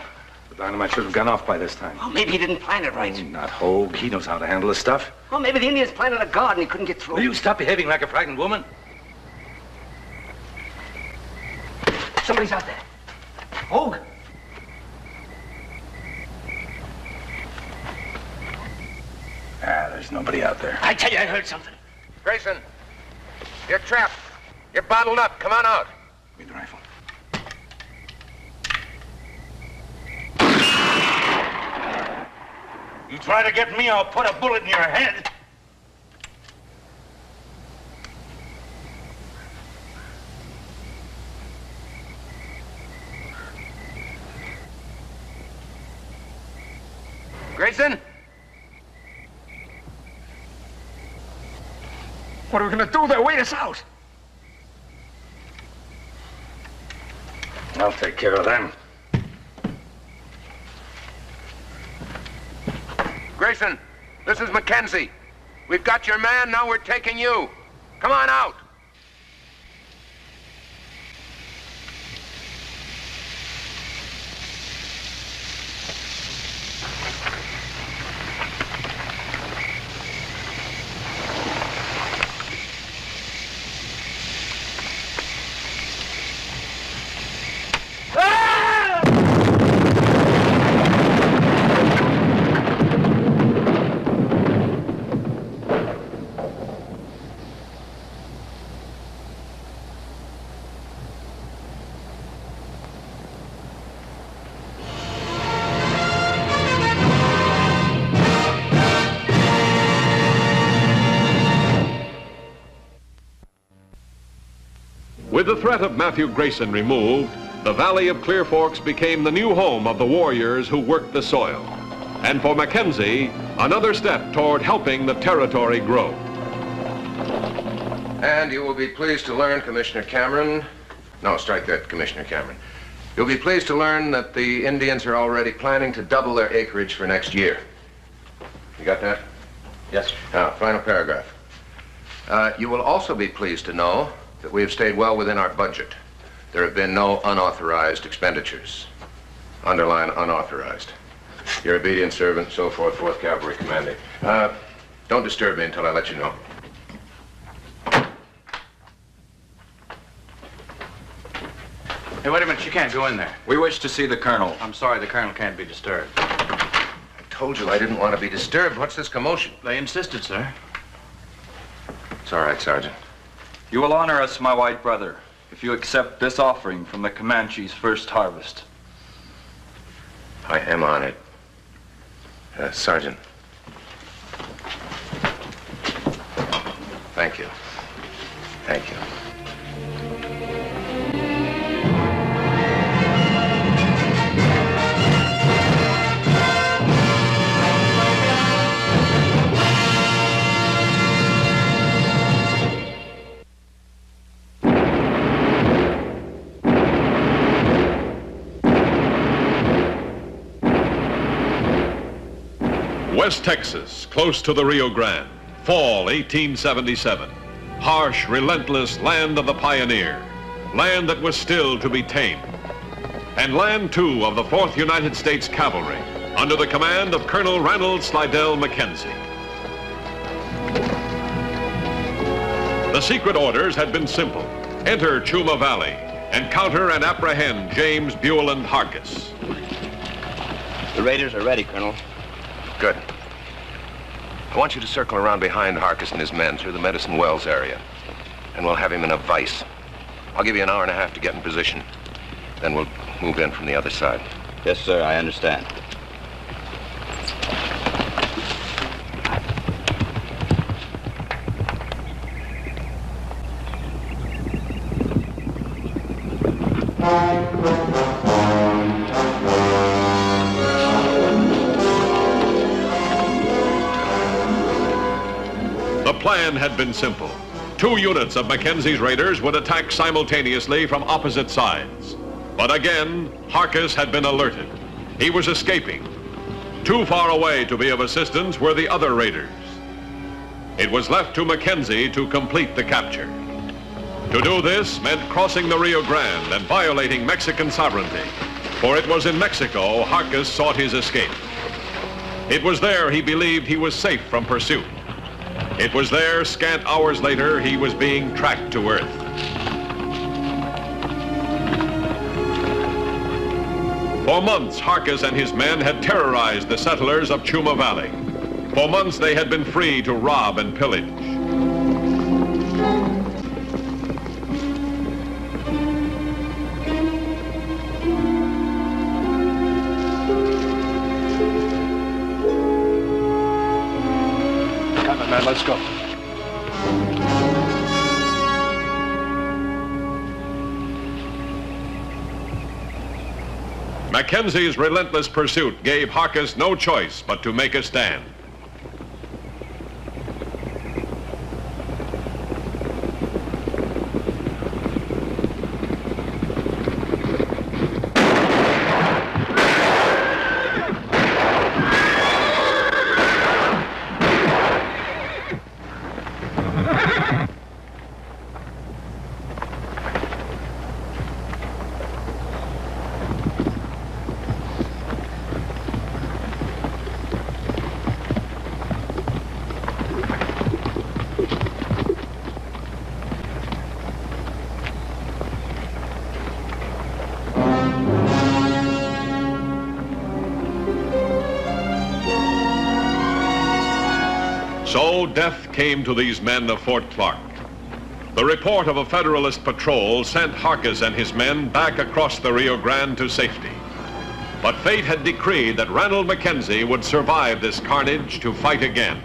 The dynamite should have gone off by this time. Well, maybe he didn't plan it right. Not Hogue. He knows how to handle this stuff. Well, maybe the Indians planted a guard and he couldn't get through. Will you stop behaving like a frightened woman? Somebody's out there. Hogue? There's nobody out there. I tell you, I heard something. Grayson, you're trapped. You're bottled up. Come on out. Give me the rifle. You try to get me, I'll put a bullet in your head. Grayson? What are we gonna do? They'll wait us out. I'll take care of them. Grayson, this is Mackenzie. We've got your man, now we're taking you. Come on out. With the threat of Matthew Grayson removed, the Valley of Clear Forks became the new home of the warriors who worked the soil. And for Mackenzie, another step toward helping the territory grow. And you will be pleased to learn, Commissioner Cameron... No, strike that, Commissioner Cameron. You'll be pleased to learn that the Indians are already planning to double their acreage for next year. You got that? Yes. Now, final paragraph. You will also be pleased to know that we have stayed well within our budget. There have been no unauthorized expenditures. Underline unauthorized. Your obedient servant, so forth, 4th Cavalry Commanding. Don't disturb me until I let you know. Hey, wait a minute. You can't go in there. We wish to see the Colonel. I'm sorry, the Colonel can't be disturbed. I told you I didn't want to be disturbed. What's this commotion? They insisted, sir. It's all right, Sergeant. You will honor us, my white brother, if you accept this offering from the Comanche's first harvest. I am honored. Sergeant. Thank you. Thank you. West Texas, close to the Rio Grande, fall 1877. Harsh, relentless land of the pioneer, land that was still to be tamed. And land, too, of the 4th United States Cavalry, under the command of Colonel Ranald Slidell Mackenzie. The secret orders had been simple. Enter Chuma Valley, encounter and apprehend James Bueland Harkis. The raiders are ready, Colonel. Good. I want you to circle around behind Harkis and his men through the Medicine Wells area. And we'll have him in a vise. I'll give you an hour and a half to get in position. Then we'll move in from the other side. Yes, sir, I understand. The plan had been simple. 2 units of Mackenzie's raiders would attack simultaneously from opposite sides. But again, Harkis had been alerted. He was escaping. Too far away to be of assistance were the other raiders. It was left to Mackenzie to complete the capture. To do this meant crossing the Rio Grande and violating Mexican sovereignty, for it was in Mexico Harkis sought his escape. It was there he believed he was safe from pursuit. It was there, scant hours later, he was being tracked to Earth. For months, Harkis and his men had terrorized the settlers of Chuma Valley. For months, they had been free to rob and pillage. Come on, man, let's go. Mackenzie's relentless pursuit gave Harkis no choice but to make a stand. So death came to these men of Fort Clark. The report of a Federalist patrol sent Harkis and his men back across the Rio Grande to safety. But fate had decreed that Ranald Mackenzie would survive this carnage to fight again.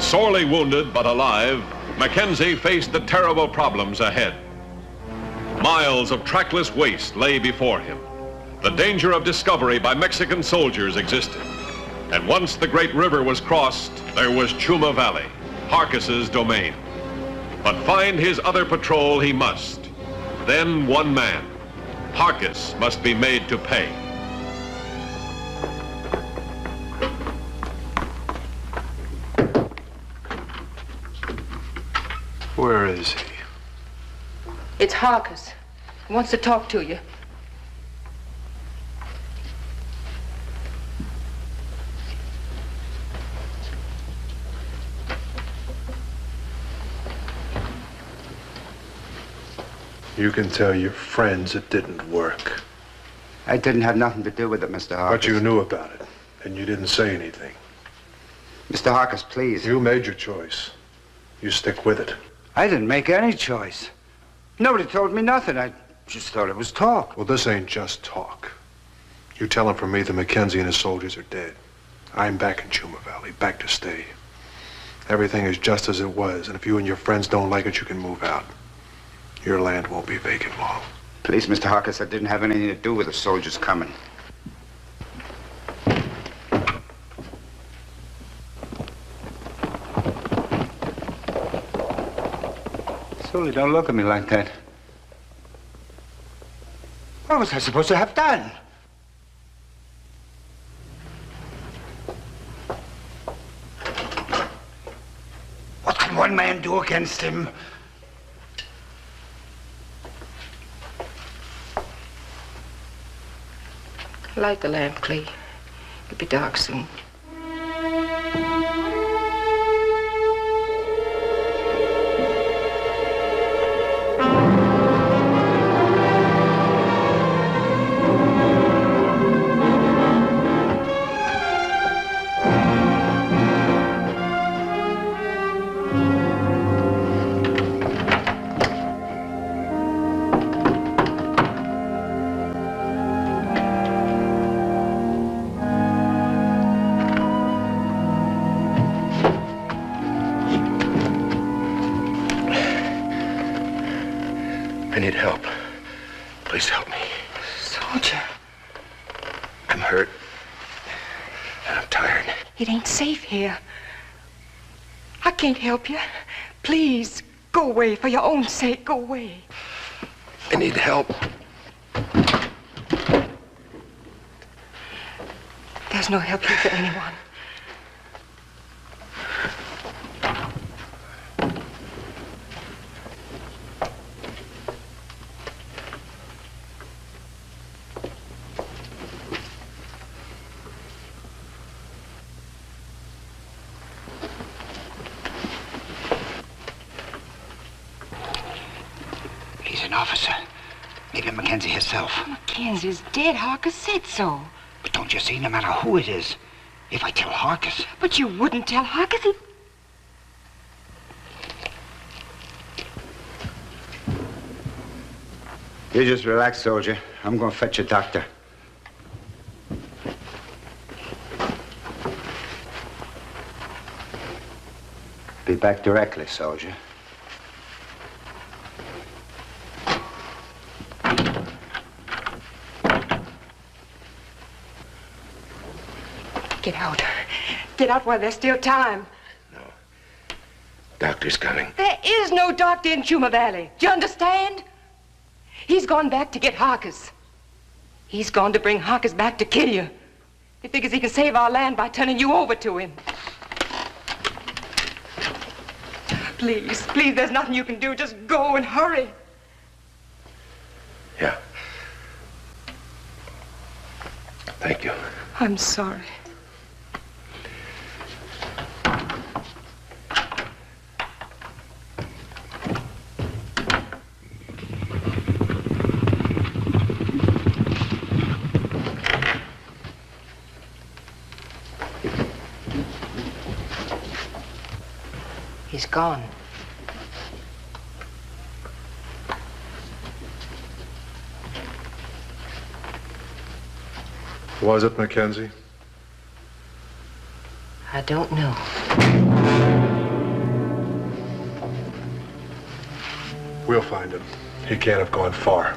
Sorely wounded but alive, Mackenzie faced the terrible problems ahead. Miles of trackless waste lay before him. The danger of discovery by Mexican soldiers existed. And once the great river was crossed, there was Chuma Valley, Harkis's domain. But find his other patrol he must. Then one man, Harkis, must be made to pay. Where is he? It's Harkis. He wants to talk to you. You can tell your friends it didn't work. I didn't have nothing to do with it, Mr. Harkis. But you knew about it, and you didn't say anything. Mr. Harkis, please. You made your choice. You stick with it. I didn't make any choice. Nobody told me nothing. I just thought it was talk. Well, this ain't just talk. You tell him from me that Mackenzie and his soldiers are dead. I'm back in Chuma Valley, back to stay. Everything is just as it was, and if you and your friends don't like it, you can move out. Your land won't be vacant long. Please, Mr. Harkis, I didn't have anything to do with the soldiers coming. Sully, don't look at me like that. What was I supposed to have done? What can one man do against him? Light the lamp, Clee. It'll be dark soon. I need help. Please help me. Soldier. I'm hurt. And I'm tired. It ain't safe here. I can't help you. Please, go away. For your own sake, go away. I need help. There's no help here for anyone. an officer. Maybe Mackenzie herself. Mackenzie's dead. Harkus said so. But don't you see, no matter who it is, if I tell Harkus... But you wouldn't tell Harkus. You just relax, soldier. I'm going to fetch a doctor. Be back directly, soldier. Get out. Get out while there's still time. Doctor's coming. There is no doctor in Chuma Valley. Do you understand? He's gone back to get Harkus. He's gone to bring Harkus back to kill you. He figures he can save our land by turning you over to him. Please, please, there's nothing you can do. Just go and hurry. Yeah. Thank you. I'm sorry. He's gone. Was it Mackenzie? I don't know. We'll find him. He can't have gone far.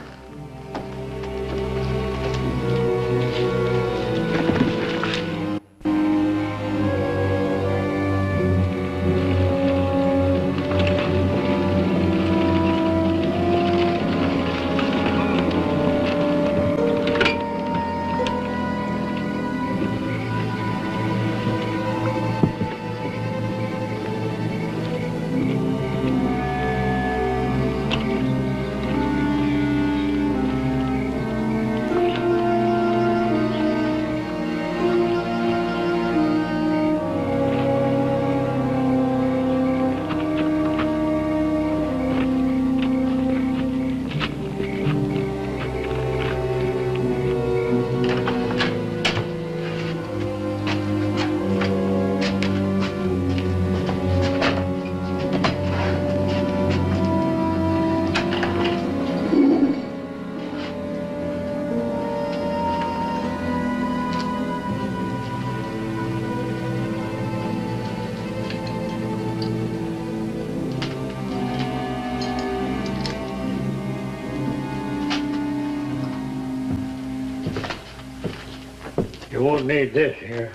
You won't need this here.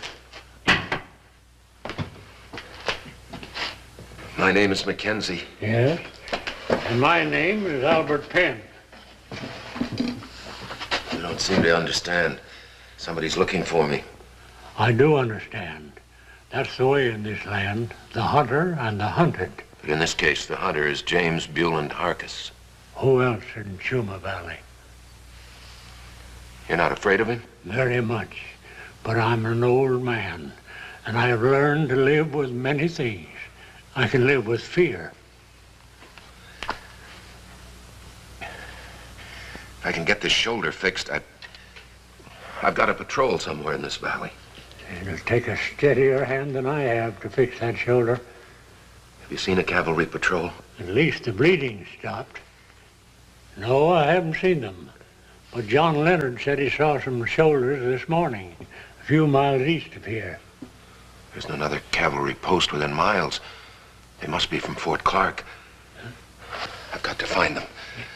My name is Mackenzie. Yes? And my name is Albert Penn. You don't seem to understand. Somebody's looking for me. I do understand. That's the way in this land. The hunter and the hunted. But in this case, the hunter is James Buland Harkus. Who else in Chuma Valley? You're not afraid of him? Very much. But I'm an old man, and I have learned to live with many things. I can live with fear. If I can get this shoulder fixed, I've got a patrol somewhere in this valley. It'll take a steadier hand than I have to fix that shoulder. Have you seen a cavalry patrol? At least the bleeding stopped. No, I haven't seen them. But John Leonard said he saw some shoulders this morning, a few miles east of here. There's another cavalry post within miles. They must be from Fort Clark. I've got to find them.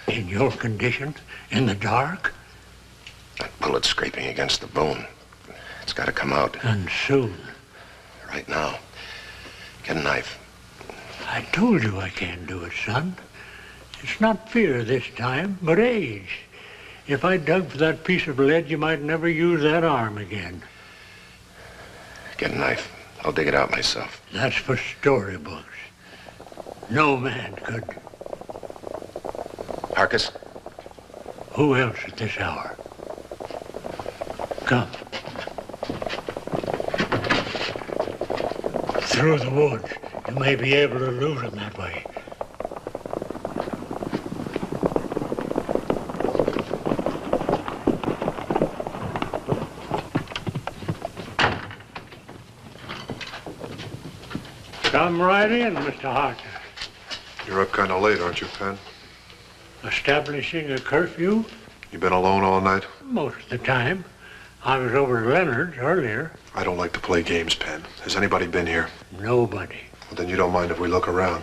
In your condition? In the dark? That bullet scraping against the bone. It's got to come out. And soon. Right now. Get a knife. I told you I can't do it, son. It's not fear this time, but age. If I dug for that piece of lead, you might never use that arm again. Get a knife. I'll dig it out myself. That's for storybooks. No man could. Harkus? Who else at this hour? Come. Through the woods. You may be able to lose him that way. Come right in, Mr. Harker. You're up kind of late, aren't you, Penn? Establishing a curfew? You been alone all night? Most of the time. I was over at Leonard's earlier. I don't like to play games, Penn. Has anybody been here? Nobody. Well, then you don't mind if we look around.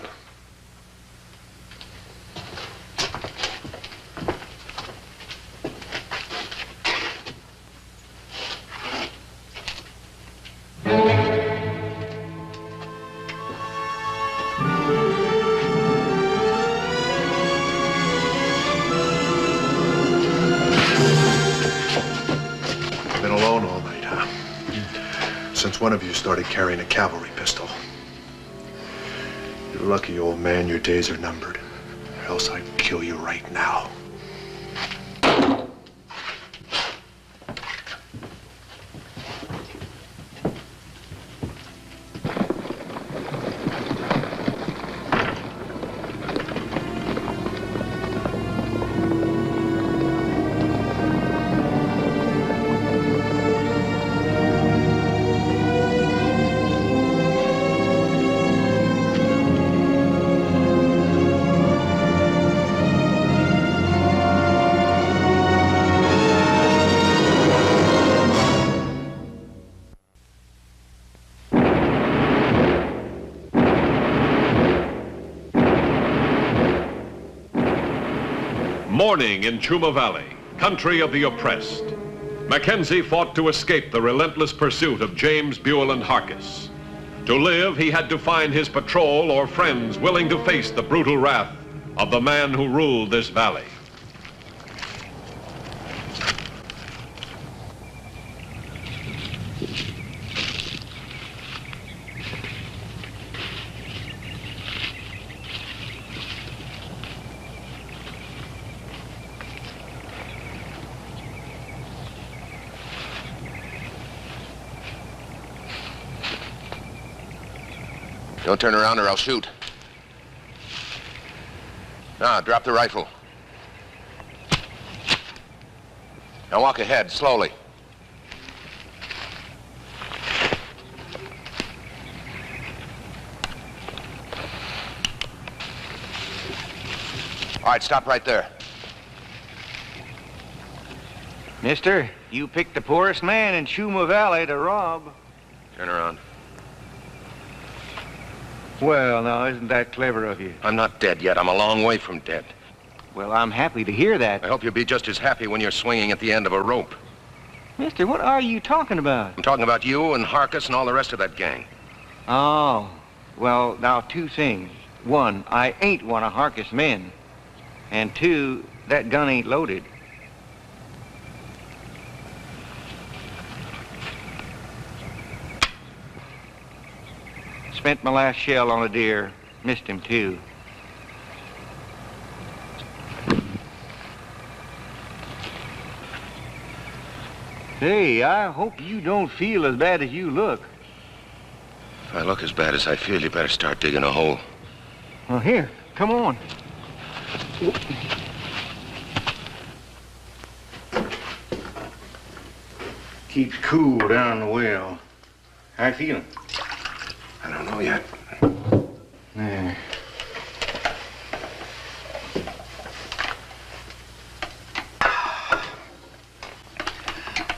One of you started carrying a cavalry pistol. You're lucky, old man, your days are numbered. Or else I'd kill you right now. Morning in Chuma Valley, country of the oppressed. Mackenzie fought to escape the relentless pursuit of James Buell and Harkis. To live, he had to find his patrol or friends willing to face the brutal wrath of the man who ruled this valley. Don't turn around or I'll shoot. Now, drop the rifle. Now walk ahead, slowly. All right, stop right there. Mister, you picked the poorest man in Chuma Valley to rob. Turn around. Well, now, isn't that clever of you? I'm not dead yet. I'm a long way from dead. Well, I'm happy to hear that. I hope you'll be just as happy when you're swinging at the end of a rope. Mister, what are you talking about? I'm talking about you and Harkis and all the rest of that gang. Oh, well, now, two things. One, I ain't one of Harkis' men. And two, that gun ain't loaded. Spent my last shell on a deer. Missed him, too. Hey, I hope you don't feel as bad as you look. If I look as bad as I feel, you better start digging a hole. Well, here, come on. Keeps cool down the well. How you feeling? I don't know yet. There. I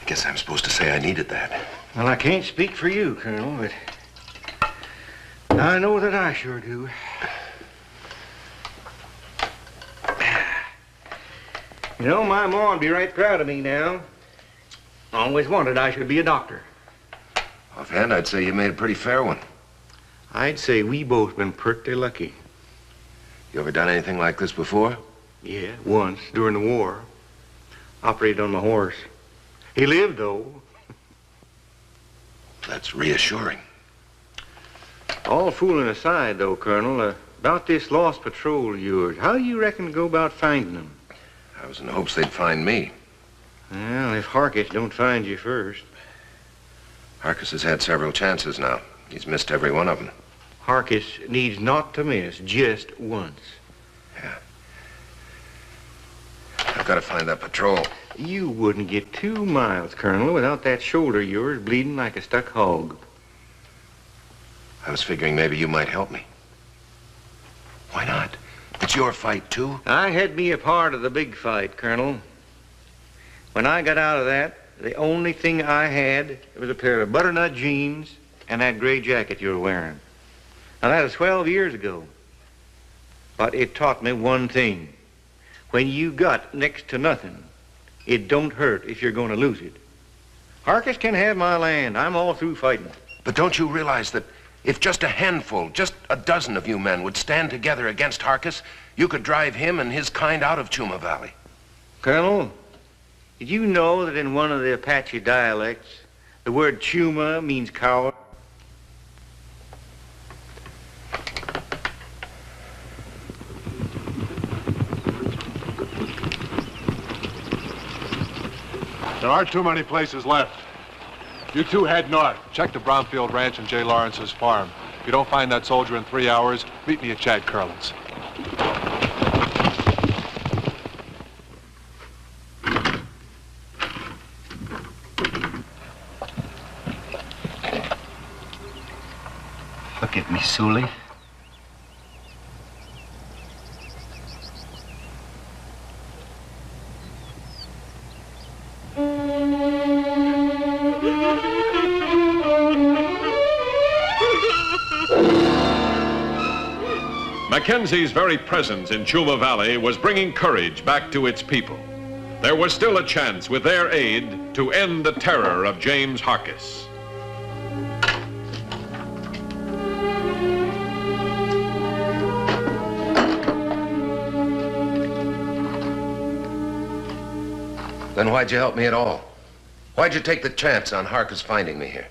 guess I'm supposed to say I needed that. Well, I can't speak for you, Colonel, but I know that I sure do. You know, my ma'd be right proud of me now. Always wanted I should be a doctor. Offhand, I'd say you made a pretty fair one. I'd say we both been pretty lucky. You ever done anything like this before? Yeah, once, during the war. Operated on my horse. He lived, though. That's reassuring. All fooling aside, though, Colonel, about this lost patrol of yours, how do you reckon to go about finding them? I was in hopes they'd find me. Well, if Harkis don't find you first. Harkis has had several chances now. He's missed every one of them. Harkis needs not to miss just once. Yeah. I've got to find that patrol. You wouldn't get 2 miles, Colonel, without that shoulder of yours bleeding like a stuck hog. I was figuring maybe you might help me. Why not? It's your fight, too. I had me a part of the big fight, Colonel. When I got out of that, the only thing I had was a pair of butternut jeans and that gray jacket you're wearing. Now, that was 12 years ago. But it taught me one thing. When you got next to nothing, it don't hurt if you're going to lose it. Harkus can have my land. I'm all through fighting. But don't you realize that if just a handful, just a dozen of you men would stand together against Harkus, you could drive him and his kind out of Chuma Valley? Colonel, did you know that in one of the Apache dialects, the word Chuma means coward? There aren't too many places left. You two head north. Check the Brownfield Ranch and Jay Lawrence's farm. If you don't find that soldier in 3 hours, meet me at Chad Curlin's. Look at me, Sully. Mackenzie's very presence in Chuma Valley was bringing courage back to its people. There was still a chance with their aid to end the terror of James Harkus. Then why'd you help me at all? Why'd you take the chance on Harkus finding me here?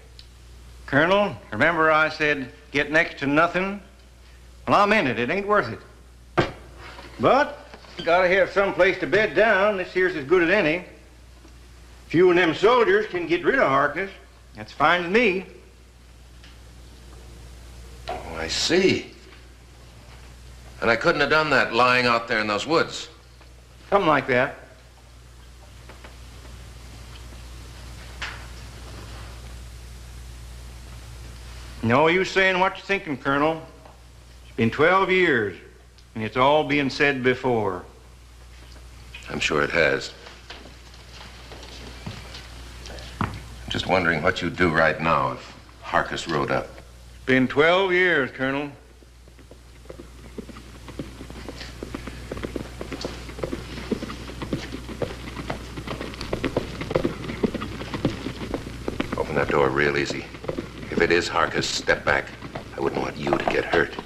Colonel, remember I said get next to nothing? Well, I meant it. It ain't worth it. But you gotta have some place to bed down. This here's as good as any. If you and them soldiers can get rid of Harkus, that's fine with me. Oh, I see. And I couldn't have done that lying out there in those woods. Something like that. No use saying what you're thinking, Colonel. It's been 12 years, and it's all being said before. I'm sure it has. I'm just wondering what you'd do right now if Harkus rode up. It's been 12 years, Colonel. Open that door real easy. If it is Harkus, step back. I wouldn't want you to get hurt.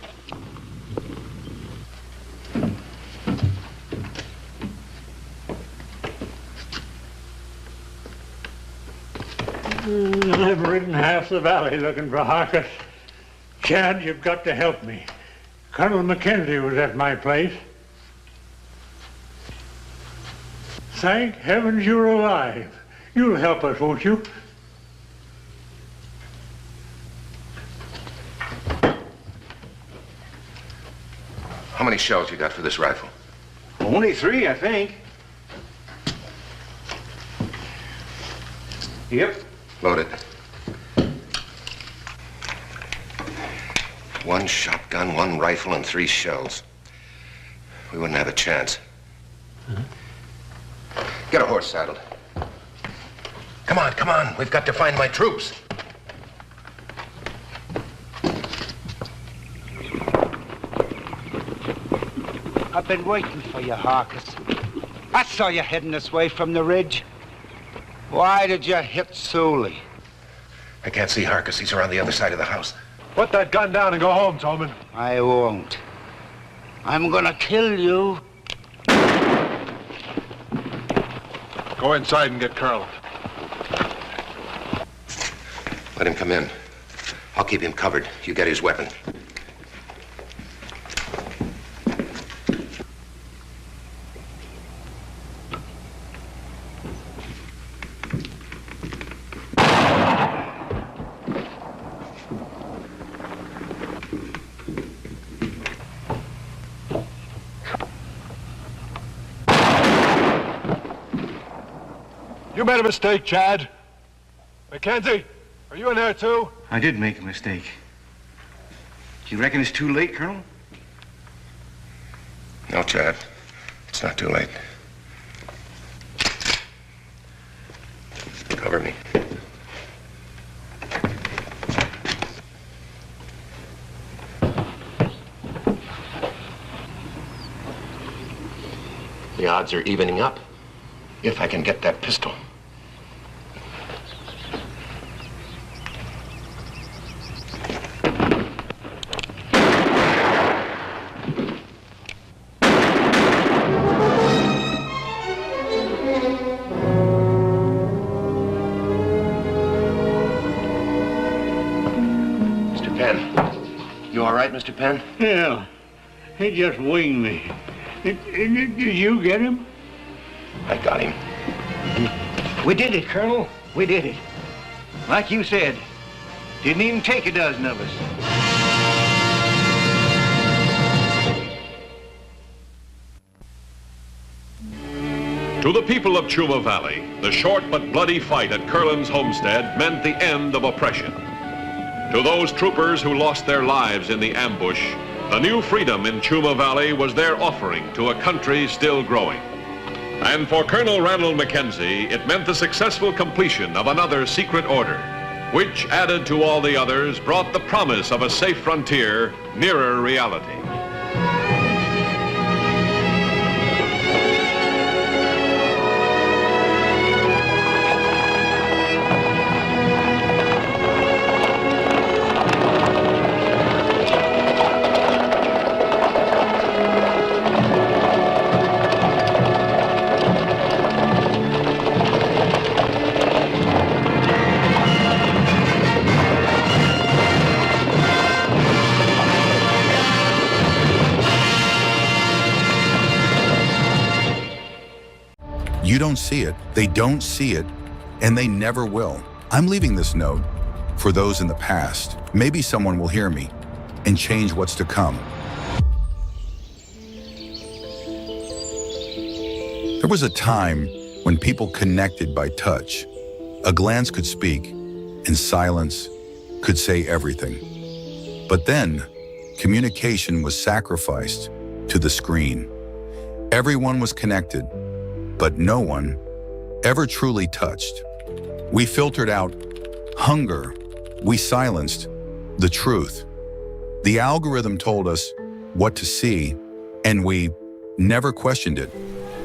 I've ridden half the valley looking for Harkus. Chad, you've got to help me. Colonel Mackenzie was at my place. Thank heavens you're alive. You'll help us, won't you? How many shells you got for this rifle? Only 3, I think. Yep. Load it. 1 shotgun, 1 rifle, and 3 shells. We wouldn't have a chance. Get a horse saddled. Come on, come on. We've got to find my troops. I've been waiting for you, Harkus. I saw you heading this way from the ridge. Why did you hit Sully? I can't see Harkus. He's around the other side of the house. Put that gun down and go home, Tolman. I won't. I'm gonna kill you. Go inside and get Curl. Let him come in. I'll keep him covered. You get his weapon. You made a mistake, Chad. Mackenzie, are you in there too? I did make a mistake. You reckon it's too late, Colonel? No, Chad. It's not too late. Cover me. The odds are evening up if I can get that pistol. Mr. Penn. You all right, Mr. Penn? Yeah. He just winged me. Did you get him? I got him. We did it, Colonel. We did it. Like you said, didn't even take a dozen of us. To the people of Chuma Valley, the short but bloody fight at Curlin's homestead meant the end of oppression. To those troopers who lost their lives in the ambush, the new freedom in Chuma Valley was their offering to a country still growing. And for Colonel Randall Mackenzie, it meant the successful completion of another secret order, which, added to all the others, brought the promise of a safe frontier nearer reality. You don't see it, they don't see it, and they never will. I'm leaving this note for those in the past. Maybe someone will hear me and change what's to come. There was a time when people connected by touch. A glance could speak, and silence could say everything. But then, communication was sacrificed to the screen. Everyone was connected, but no one ever truly touched. We filtered out hunger. We silenced the truth. The algorithm told us what to see, and we never questioned it.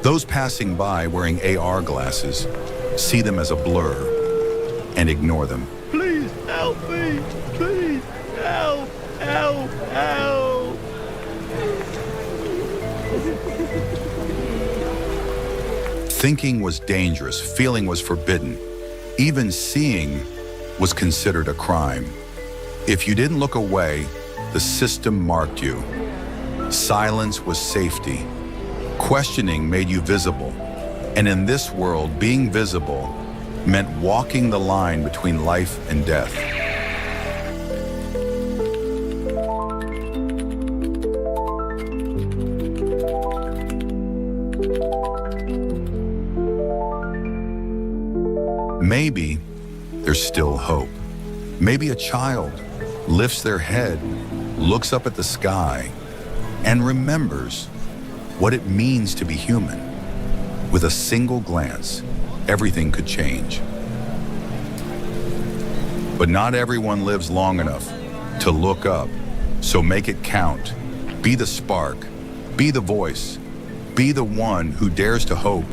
Those passing by wearing AR glasses see them as a blur and ignore them. Please help me. Please help, help, help. Thinking was dangerous, feeling was forbidden. Even seeing was considered a crime. If you didn't look away, the system marked you. Silence was safety. Questioning made you visible. And in this world, being visible meant walking the line between life and death. Maybe there's still hope. Maybe a child lifts their head, looks up at the sky, and remembers what it means to be human. With a single glance, everything could change. But not everyone lives long enough to look up, so make it count. Be the spark, be the voice, be the one who dares to hope